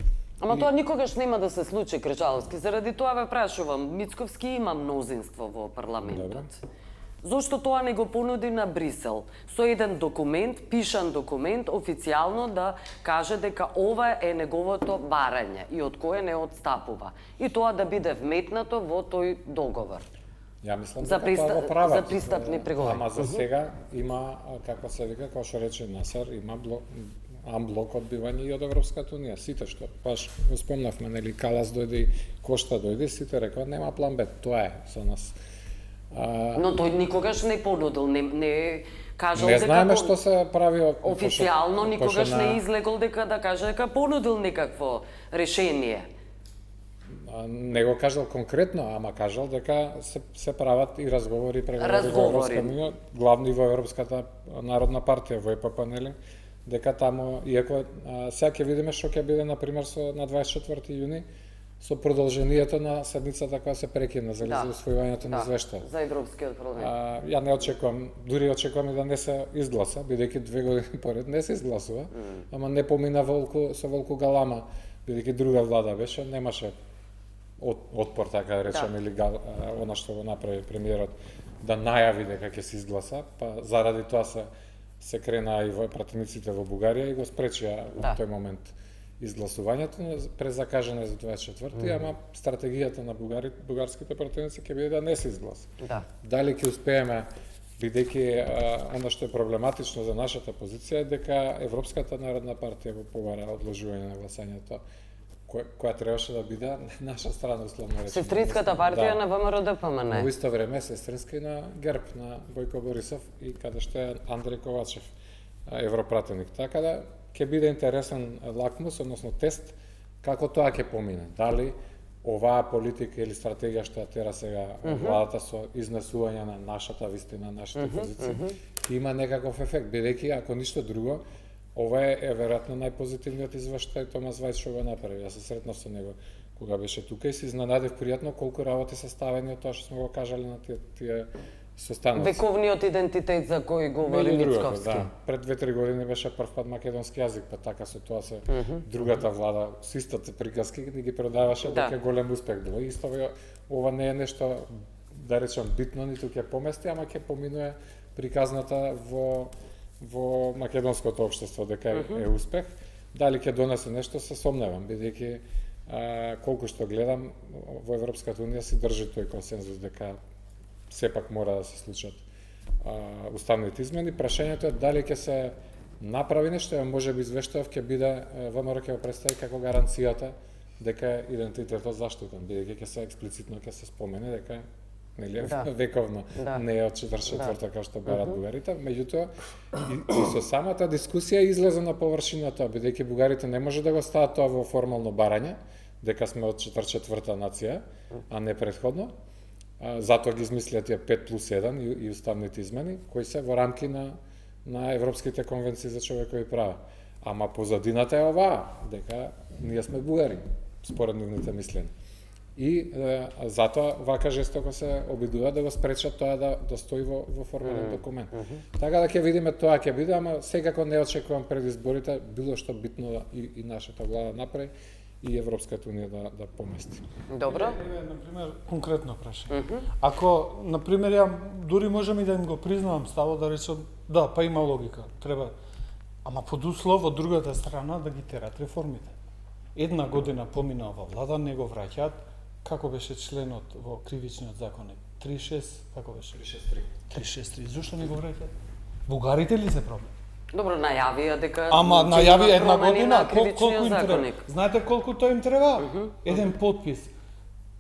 A: Ама тоа никогаш нема да се случи, Крчаловски. Заради тоа ве прашувам, Мицковски има мнозинство во парламентот. Зошто тоа не го понуди на Брисел? Со еден документ, пишан документ, официјално да каже дека ова е неговото барање и од кое не отстапува. И тоа да биде вметнато во тој договор.
D: Ја мислам дека тоа го прават.
A: За пристапни преговори.
D: Ама за сега има, како се вика, како што рече Насар, има амблок одбивање и од Европската унија. Сите што, баш го спомнавме, нели, Калас дојде и Кошта дојде, сите рекоа нема план Б, тоа е со нас.
A: Но тој никогаш не понудил, не кажал
D: дека...
A: Не
D: знаеме што се прави...
A: Официјално никогаш не излегол дека да каже дека понудил некакво решение.
D: Не го кажал конкретно, ама кажал дека се прават и разговори и преговори во Европска унија, главни во Европската народна партија, во ЕПП, нели? Дека таму, иако сега ќе видиме што ќе биде, например, на 24 јуни, со продолжението на седницата која се прекина за усвојувањето на извештај.
A: За Европскиот парламент.
D: Ја не очекувам, дури очекувам и да не се изгласа, бидејќи 2 години поред не се изгласува, ама не помина со волку галама, бидејќи друга влада беше, немаше отпор, така да речем, или она што го направи премиерот, да најави дека ќе се изгласа, па заради тоа се крена и во пратениците во Бугарија и го спречија во тој момент изгласувањето, презакажано за 24-ти, ама стратегијата на бугарските пратеници ќе биде да не се изгласа. Дали ќе успееме, бидејќи она што е проблематично за нашата позиција е дека Европската народна партија го побара одложување на гласањето, која требаше да биде наша страна условно речено.
A: Сестринската партија на ВМРО-ДПМН.
D: Во исто време сестринска и на ГЕРБ на Бојко Борисов и каде што е Андреј Ковачев, европратеник. Така да ќе биде интересен лакмус, односно тест како тоа ќе помине. Дали оваа политика или стратегија што ја тера сега владата со изнесување на нашата вистина, нашите позиции, има некаков ефект, бидејќи ако ништо друго, ова е веројатно најпозитивниот извештај Томас Вајц што го направи. Јас се сретнав со него кога беше тука и се изненадев пријатно колку работи се ставени од тоа што сме го кажале на тие состаноци.
A: Вековниот идентитет за кој говори Мицковски.
D: Да, пред 2-3 години беше прв пат македонски јазик, па така со тоа се другата влада со истите приказки ги продаваше дека голем успех било. Исто ова не е нешто да речем битно, ниту ќе помести, ама ќе поминува приказната во македонското општество дека е успех. Дали ќе донесе нешто, се сомневам, бидејќи колку што гледам во Европската унија се држи тој консензус дека сепак мора да се случат уставните измени. Прашањето е дали ќе се направи нешто, можеби извештајов ќе биде ВМРО ќе го представи како гаранцијата дека идентитетот заштитен, бидејќи ќе се експлицитно ќе се спомене дека нели вековно не е од 44-та како што барат бугарите, меѓутоа и со самата дискусија излезе на површината, бидејќи бугарите не може да го стават тоа во формално барање, дека сме од 44-та нација, а не претходно. Затоа ги измислија тие 5+1 и уставните измени, кои се во рамки на Европските конвенции за човекови права. Ама позадината е оваа, дека ние сме бугари, според нивните мислења. И затоа вака жестоко се обидува да го спречат тоа да стои во формален документ. Така да ќе видиме тоа ќе биде, ама секако не очекувам пред изборите било што битно и нашата влада направи и Европската унија да помести.
A: Добро.
B: Например, конкретно прашање. Ако, например, ја дури можам и да им го признавам ставот да речам, да, па има логика, треба, ама под услов од другата страна да ги терат реформите. Една година помина ова влада, не го враќаат, како беше членот во кривичниот законник? 36, како беше? 363. Зошто не го враќаат? Бугарите ли се проблем?
A: Добро, најавија дека
B: Ама најави една година,
A: колку
B: колку им треба? Знаете колку тоа им треба? Еден подпис.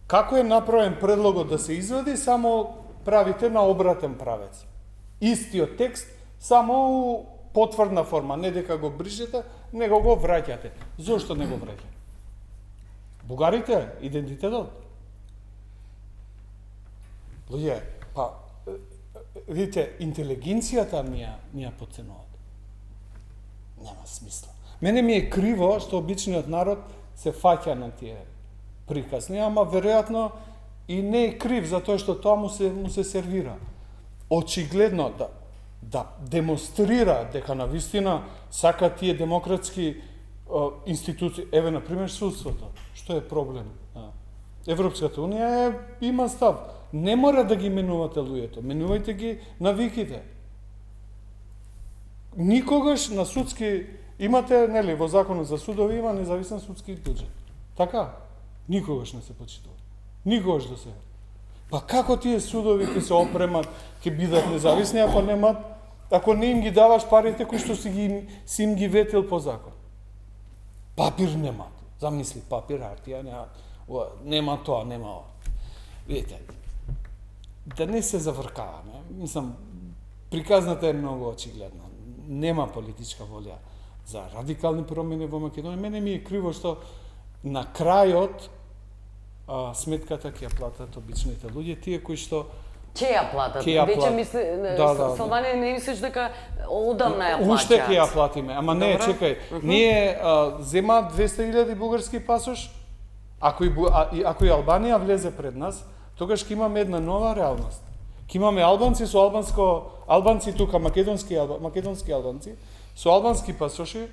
B: Како е направен предлогот да се извади, само правите на обратен правец. Истиот текст, само у потврдна форма, не дека го бришете, него го враќате. Зошто не го враќате? Бугарите, идентитетот. Луѓе, па, видите, интелигенцијата ни ја подценуваат. Нема смисла. Мене ми е криво што обичниот народ се фаќа на тие приказни, ама веројатно и не е крив затоа што тоа му се сервира. Очигледно да демонстрира дека навистина сака тие демократски институции, еве на пример судството, што е проблем. Европската унија има став. Не мора да ги менувате луѓето, менувајте ги навиките. Никогаш на судски имате, нели, во законот за судови има независен судски буџет. Така? Никогаш не се почитува. Никогаш до сега. Па како тие судови ќе се опремат, ќе бидат независни, ако не им ги даваш парите кои што си им ги ветил по закон? Папир немат. Замисли, папир, хартија, нема тоа, нема ова. Видите, да не се завркаваме. Мислам, приказната е многу очигледна. Нема политичка волја за радикални промени во Македонија. Мене ми е криво што на крајот сметката ќе ја платат обичните луѓе, тие кои што
A: ќе ја платат. Веќе мисли, Салванија, не мислиш дека одамна ја плаќаат?
B: Уште ќе ја платиме, ама не, чекај. Ние зема 200.000 бугарски пасош, ако и Албанија влезе пред нас, тогаш ќе имаме една нова реалност. Ќе имаме албанци со албанци тука, македонски албанци, со албански пасоши,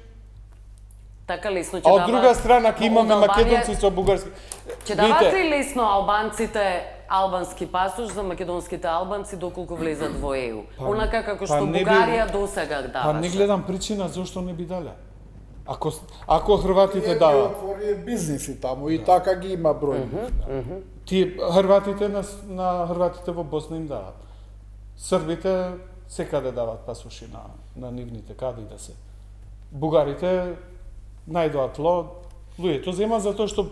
A: така лесно ќе
B: а од друга страна ќе имаме македонци со бугарски.
A: Ќе дават ли лесно албанците албански пасош за македонските албанци доколку влезат во ЕУ? Онака како што Бугарија досега даваше.
B: Па не гледам причина зошто не би дале. Ако хрватите дават.
C: Отвори бизниси таму и така ги има број.
B: Тие хрватите на хрватите во Босна им дават. Србите секаде дават пасоши на нивните, каде и да се. Бугарите најдоа тло, луѓе. Тоа зема затоа што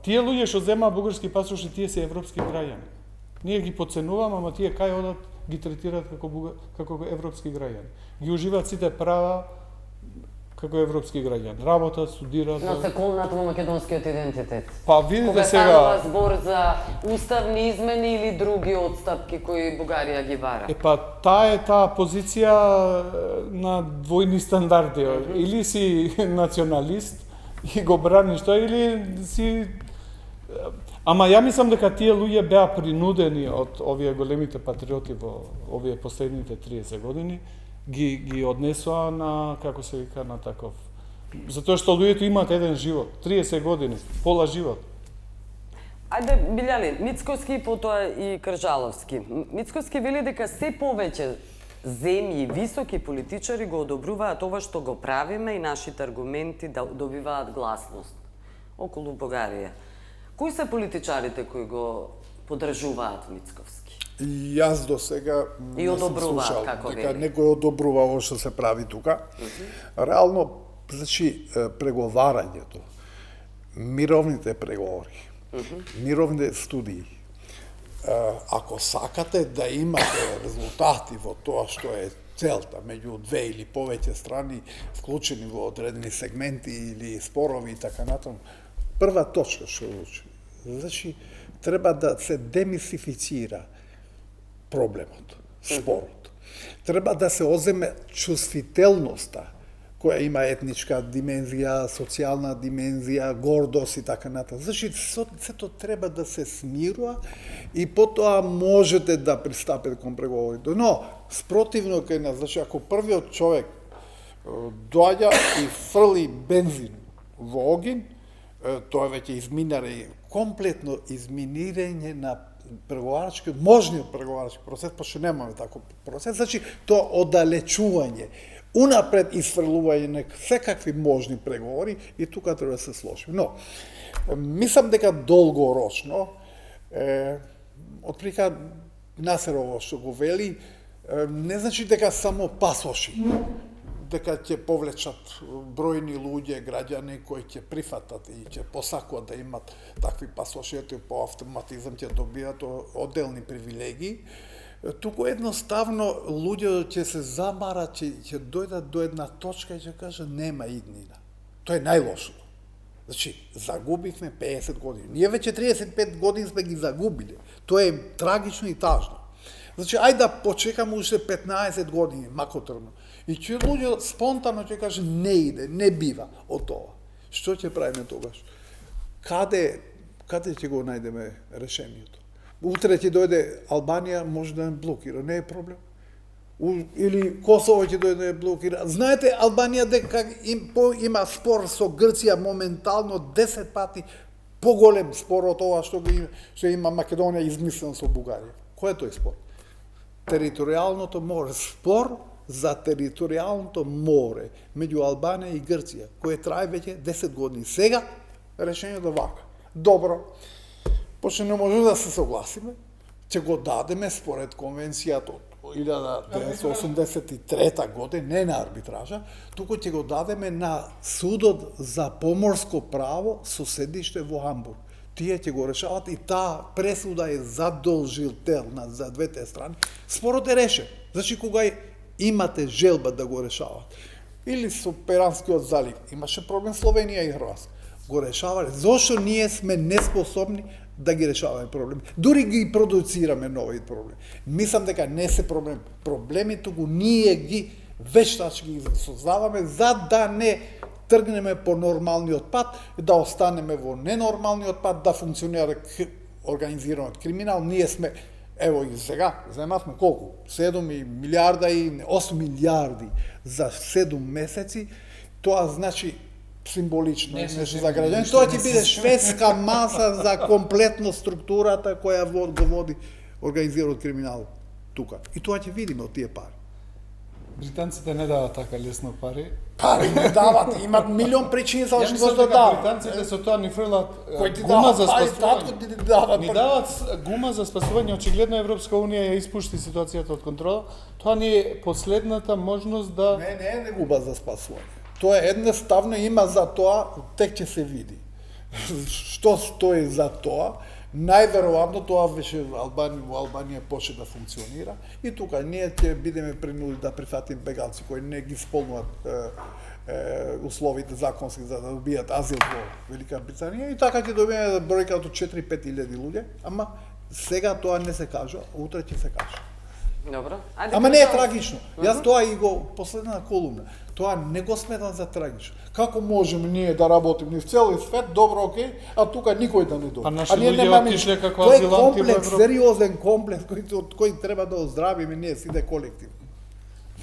B: тие луѓе што земаа бугарски пасоши, тие се европски граѓани. Ние ги подценуваме, ама тие кај одат ги третираат како европски граѓани. Ги уживаат сите права како европски граѓани. Работат, студираат.
A: Но се колнат во македонскиот идентитет.
B: Па видите
A: Кога
B: сега.
A: станува збор за уставни измени или други отстапки кои Бугарија ги бара.
B: Па таа е таа позиција на двојни стандарди. Или си националист и го браниш тоа, или си... Ама ја мислам дека тие луѓе беа принудени од овие големите патриоти во овие последните 30 години, ги однесоа на, како се вика, на таков. Затоа што луѓето имаат еден живот, 30 години, пола живот.
A: Ајде, Билјани, Мицковски, потоа и Кржаловски. Мицковски вели дека се повеќе земји, високи политичари го одобруваат ова што го правиме и нашите аргументи да добиваат гласност околу Бугарија. Кои се политичарите кои го поддржуваат Мицковски?
C: Јас до сега
A: И одобруваат, како
C: дека
A: вели.
C: некој одобрува ово што се прави тука. Реално, значи, преговарањето, мировните преговори, мировните студии, ако сакате да имате резултати во тоа што е целта меѓу две или повеќе страни вклучени во одредени сегменти или спорови и така натаму, прва точка што учи. Значи, треба да се демисифицира проблемот, спорот. Треба да се оземе чувствителноста која има етничка димензија, социјална димензија, гордост и така натаму. Значи, сето треба да се смирува и потоа можете да пристапите кон преговорите. Но, спротивно кај нас, значи, ако првиот човек доаѓа и фрли бензин во огин, тоа веќе изминаре комплетно изминирање на преговарачки, можниот преговарачки процес, пошто немаме таков процес, значи тоа оддалечување, унапред изфрлување на секакви можни преговори и тука треба да се сложи. Но, мислам дека долгорочно, отприка Насерово што го вели, не значи дека само пасоши, дека ќе повлечат бројни луѓе, граѓани кои ќе прифатат и ќе посакуваат да имат такви пасоши, по автоматизам ќе добијат одделни привилегии. Туку едноставно луѓето ќе се замарат, ќе дојдат до една точка и ќе кажат нема иднина. Тоа е најлошото. Значи, загубивме 50 години. Ние веќе 35 години сме ги загубиле. Тоа е трагично и тажно. Значи, ајде да почекаме уште 15 години, макотрно. И ќе луѓе спонтано ќе каже не иде, не бива од тоа. Што ќе правиме тогаш? Каде ќе го најдеме решението? Утре ќе дојде Албанија, може да не блокира, не е проблем. Или Косово ќе дојде да блокира. Знаете, Албанија дека има спор со Грција моментално 10 пати поголем спор од ова што има Македонија измислено со Бугарија. Кој е тој спор? Територијалното море, спор за територијалното море меѓу Албанија и Грција, кој трае веќе 10 години. Сега решението вака. Добро. Пошто не може да се согласиме, ќе го дадеме според конвенцијата од 1983 година, не на арбитража, туку ќе го дадеме на судот за поморско право со седиште во Хамбург. Тие ќе го решават и таа пресуда е задолжителна за двете страни. Спорот е решен. Значи, кога имате желба да го решават. Или со Перанскиот залив, имаше проблем Словенија и Хрватска. Го решавале. Зошто ние сме неспособни да ги решаваме проблеми? Дури ги продуцираме нови проблеми. Мислам дека не се проблем. Проблеми, туку ние ги вештачки ги создаваме за да не тргнеме по нормалниот пат, да останеме во ненормалниот пат, да функционира организираниот криминал. Ние сме, ево и сега, земавме колку? 7 милиарда и 8 милиарди за 7 месеци. Тоа значи символично нешто за граѓани. Тоа ќе биде шведска маса за комплетно структурата која го води организираниот криминал тука. И тоа ќе видиме од тие пари.
B: Британците не дават така лесно пари.
C: Пари не дават, имат милион причини за
B: Ја
C: што
B: мислам
C: го
B: дека
C: дават.
B: британците со тоа ни фрлат
C: Кој ти
B: гума
C: дават
B: за
C: пари,
B: спасување.
C: татко ти дават.
B: Ни дават гума за спасување. Очигледно Европска унија ја испушти ситуацијата од контрола. Тоа ни е последната можност да
C: Не е губа за спасување. Тоа едноставно има за тоа, тек ќе се види. Што стои за тоа? Најверојатно тоа веќе во Албанија почне да функционира и тука ние ќе бидеме принудени да прифатиме бегалци кои не ги исполнуваат условите законски за да добијат азил во Велика Британија и така ќе добиеме бројка од 4-5 илјади луѓе, ама сега тоа не се кажа, утре ќе се каже.
A: Добро.
C: Ама не е трагично. Јас тоа и го последна колумна. Тоа не го сметам за трагично. Како можеме ние да работиме в целиот свет, добро, окей, а тука никој да не дојде.
B: А наши луѓе отишле како
C: Тоа е
B: азиланти во
C: комплекс,
B: Европа.
C: сериозен комплекс кој треба да оздравиме ние сите колективно.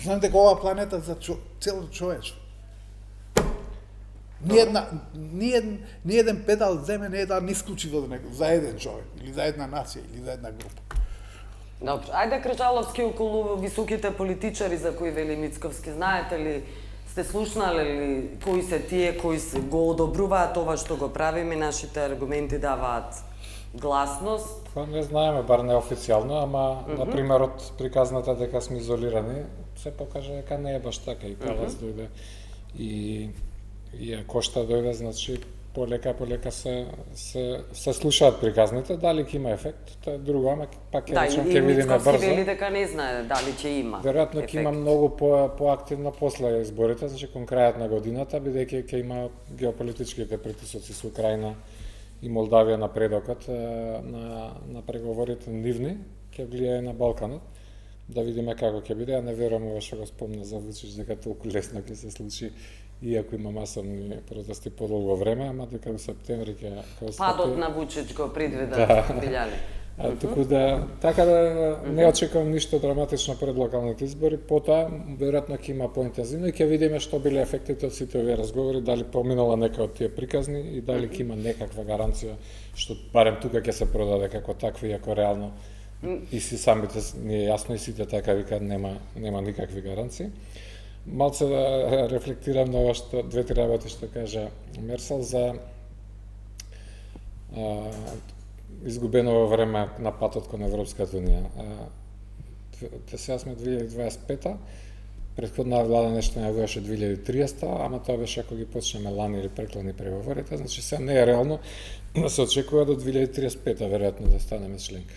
C: Знам дека оваа планета за цело човечество. Ни еден педал земе не е да не исклучи за еден човек, или за една нација, или за една група.
A: Добро. Ајде Кржаловски околу високите политичари за кои вели Мицковски, знаете ли, сте слушнале ли кои се тие кои го одобруваат ова што го правиме, нашите аргументи даваат гласност?
D: Па не знаеме, бар неофицијално, ама например од приказната дека сме изолирани, се покажа дека не е баш така и Калас дојде и Кошта дојде, значи полека се слушаат приказните, дали ќе има ефект, тоа е друго, ама пак ќе речем ќе видиме брзо.
A: Мицковски вели дека не знае дали ќе има.
D: Веројатно ќе има многу поактивно после изборите, значи кон крајот на годината, бидејќи ќе има геополитичките притисоци со Украина и Молдавија напредокот на преговорите нивни, ќе влијае на Балканот. Да видиме како ќе биде, а не верувам ова што го спомна за Вучич дека толку лесно ќе се случи, иако има масовни протести подолго време, ама дека во септември ќе
A: Падот на Вучич го предвида Билјани.
D: Туку да, така да не очекувам ништо драматично пред локалните избори, потоа веројатно ќе има поинтензивно и ќе видиме што биле ефектите од сите овие разговори, дали поминала нека од тие приказни и дали ќе има некаква гаранција што барем тука ќе се продаде како такви, иако реално и си самите ни е јасно и сите така викаат нема никакви гаранции. Малце да рефлектирам на ова што две-три работи што кажа Мерсел за изгубено во време на патот кон Европската унија. Сега сме 2025-та, претходна влада нешто најавуваше 2030-та, ама тоа беше ако ги почнеме лани или преклани преговорите, значи сега не е реално да се очекува до 2035-та веројатно да станеме членка.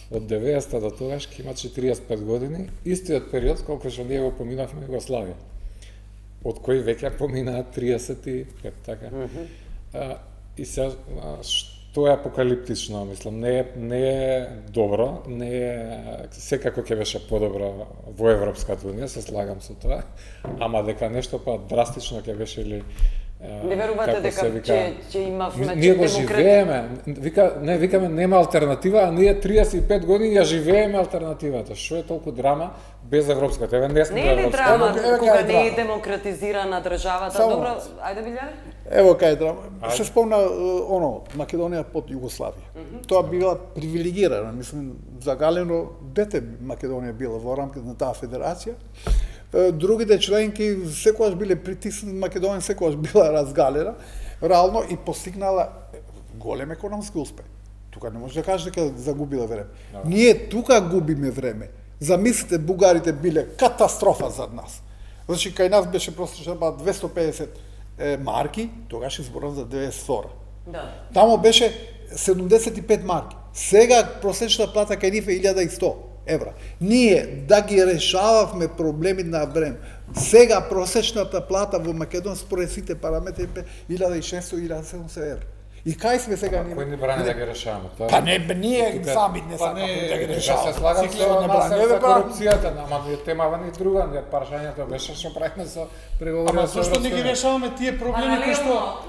D: Од 90-та до тогаш ќе има 45 години, истиот период колку што ние го поминавме Југославија, од кои веќе поминаат 35, така. И сега што е апокалиптично, мислам, не е добро, не е секако ќе беше подобро во Европската унија, се слагам со тоа, ама дека нешто па драстично ќе беше или
A: Не верувате дека ќе имавме
D: ние го живееме, викаме нема алтернатива, а ние 35 години ја живееме алтернативата. Што е толку драма без Европската? Еве не сме
A: Не е ли
D: Европска.
A: драма кога не е
C: драма.
A: демократизирана државата?
C: Само
A: Добро, ајде Билјани.
C: Ево кај драма. Се спомна Македонија под Југославија. Тоа била привилегирана, мислам, загалено дете Македонија била во рамките на таа федерација. Другите членки секогаш биле притиснати, Македонија секогаш била разгалена, реално и постигнала голем економски успех. Тука не може да кажеш дека загубила време. Ние тука губиме време. Замислите, бугарите биле катастрофа за нас. Значи, кај нас беше просечна 250 марки, тогаш изборот за 92.
A: Да.
C: Тамо беше 75 марки. Сега просечна плата кај нив е 1100 евра. Ние да ги решававме проблеми на време. Сега просечната плата во Македонија според сите параметри е 1600-1700 евра. И кај сме сега ние?
D: Кој ни брани да ги решаваме?
C: Па не, ние сами не сакаме да ги решаваме.
D: Се слагам
C: Цикло
D: со
C: не
D: нас
C: брани,
D: за
C: да брани.
D: корупцијата, ама темава ни друга, не парашањето беше што правиме со преговори.
B: Ама зашто не ги решаваме тие проблеми кои што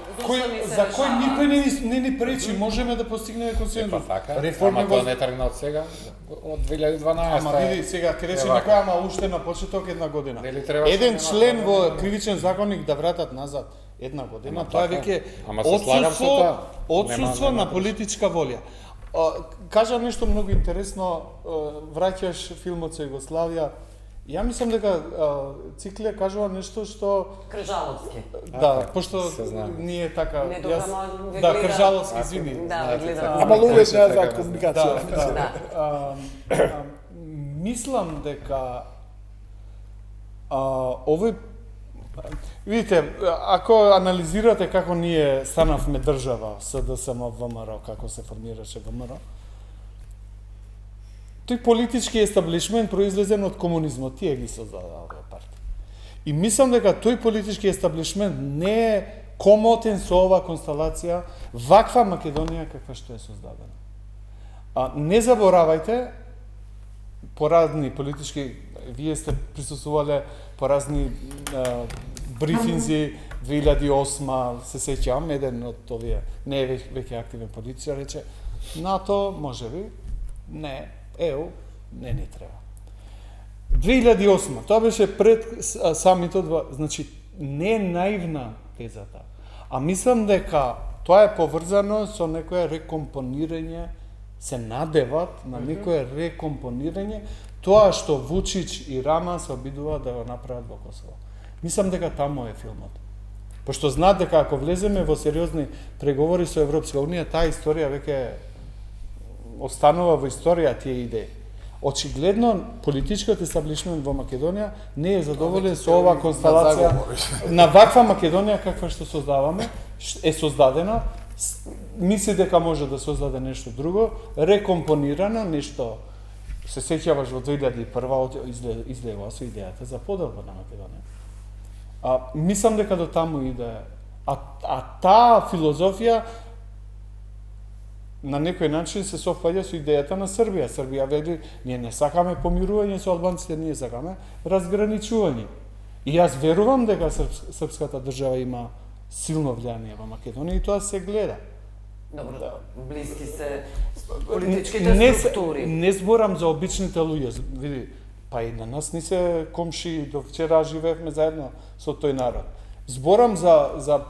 B: за кои никој не ни пречи, можеме да постигнеме консензус.
D: Па така,
B: Реформи
D: ама тоа не тргна од сега, од 2012.
B: Ама види, сега ќе рече некој, ама уште на почеток една година.
D: Нели требаше
B: Еден
D: нема
B: член
D: проблем,
B: во
D: да.
B: кривичен законник да вратат назад една година,
D: Ама
B: тоа
D: така.
B: веќе
D: Ама се слагам со тоа.
B: одсуство
D: Нема
B: на политичка волја. Кажа нешто многу интересно, враќаш филмот со Југославија. Ја мислам дека Цикле кажува нешто што
A: Кржаловски.
B: да, пошто
D: се знае.
B: ние така
A: Не, добра, ама ве
B: да,
A: гледа.
B: Кржаловски, извини.
A: Да, гледам.
C: Ама луѓе не
D: така
C: за
D: да
C: комуникација.
B: Да. Мислам дека овој Видите, ако анализирате како ние станавме држава, СДСМ, ВМРО, како се формираше ВМРО, тој политички естаблишмент произлезен од комунизмот, тие ги создадаа овие партии. И мислам дека тој политички естаблишмент не е комотен со оваа констелација, ваква Македонија каква што е создадена. Не заборавајте, по разни политички, вие сте присуствувале по разни брифинзи 2008, се сеќавам, еден од овие, не е веќе активен политичар, рече, НАТО, може би, не, ЕУ, не ни треба. 2008, тоа беше пред самитот, значи, не е наивна тезата, а мислам дека тоа е поврзано со некое рекомпонирање, се надеват на некое рекомпонирање, тоа што Вучич и Рама се обидуваат да го направат во Косово. Мислам дека таму е филмот. Пошто знаат дека ако влеземе во сериозни преговори со Европска Унија, таа историја веќе останува во историја тие идеи. Очигледно, политичкиот естаблишмент во Македонија не е задоволен со оваа констелација на ваква Македонија каква што создаваме, е создадена, мисли дека може да создаде нешто друго, рекомпонирано, нешто се сеќаваш во 2001 излева со идејата за поделба на Македонија. Мислам дека до таму иде. А таа филозофија на некој начин се совпаѓа со идејата на Србија. Србија вели, ние не сакаме помирување со албанците, ние сакаме разграничување. И јас верувам дека српската држава има силно влијание во Македонија и тоа се гледа.
A: Добро, блиски се политичките структури.
B: Не зборам за обичните луѓе, види, па и на нас ни се комши, до вчера живеевме заедно со тој народ. Зборам за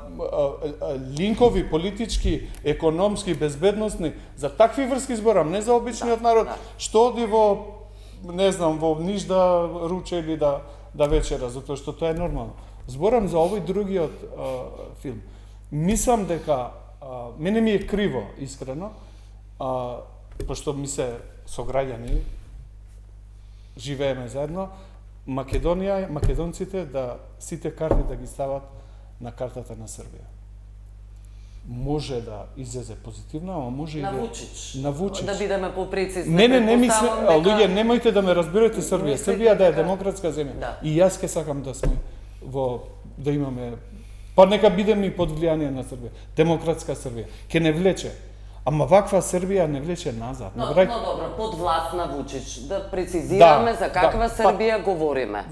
B: линкови политички, економски, безбедносни, за такви врски зборам, не за обичниот народ, што оди во, не знам, во Ниш да руче или да вечера, затоа што тоа е нормално. Зборам за овој другиот филм. Мислам дека мене ми е криво, искрено, пошто ми се сограѓани, живееме заедно, Македонија, македонците да сите карти да ги стават на картата на Србија. Може да излезе позитивно, ама може и
A: на Вучич.
B: На Вучич.
A: Да бидеме попрецизни.
B: Не мислам, луѓе, немојте да ме разберете Србија. Србија да е демократска земја.
A: Да.
B: И јас ке сакам да сме да имаме, па нека бидеме и под влијание на Србија. Демократска Србија. Ке не влече. Ама ваква Србија не влече назад.
A: Но добро, под власт на Вучич, да прецизираме за каква Србија говориме.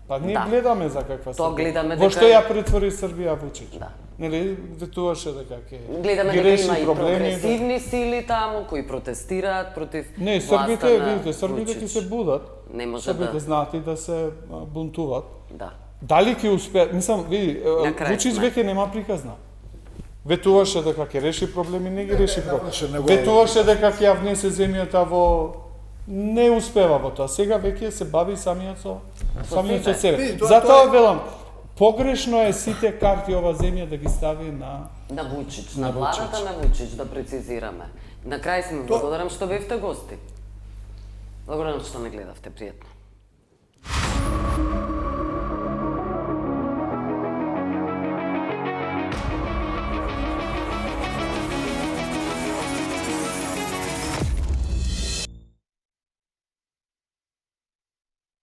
B: Па ние гледаме за каква
A: Тоа
B: Србија.
A: гледаме
B: Во
A: дека
B: што ја претвори Србија Вучич.
A: Да.
B: Нели, ветуваше дека ќе
A: гледаме
B: ги
A: дека
B: реши
A: има и
B: проблеми.
A: прогресивни сили таму кои протестираат против
B: Не, србите, видите, србите ќе се будат.
A: Не може
B: србите
A: да.
B: знаат и да се бунтуват.
A: Да.
B: Дали ќе успеат? Мислам, види,
A: крај
B: Вучич
A: сме.
B: веќе нема приказна. Ветуваше дека ќе реши проблеми, не ги реши проблеми.
C: не го
B: Ветуваше дека ќе ја внесе земјата во не успева во тоа. Сега веќе се бави самиот со себе.
C: Види, тоа
B: Затоа
C: е-
B: велам, погрешно е сите карти ова земја да ги стави на
A: Вучич, на владата на Вучич, да прецизираме. На крај сме благодарам што бевте гости. Благодарам што ме гледавте, пријатно.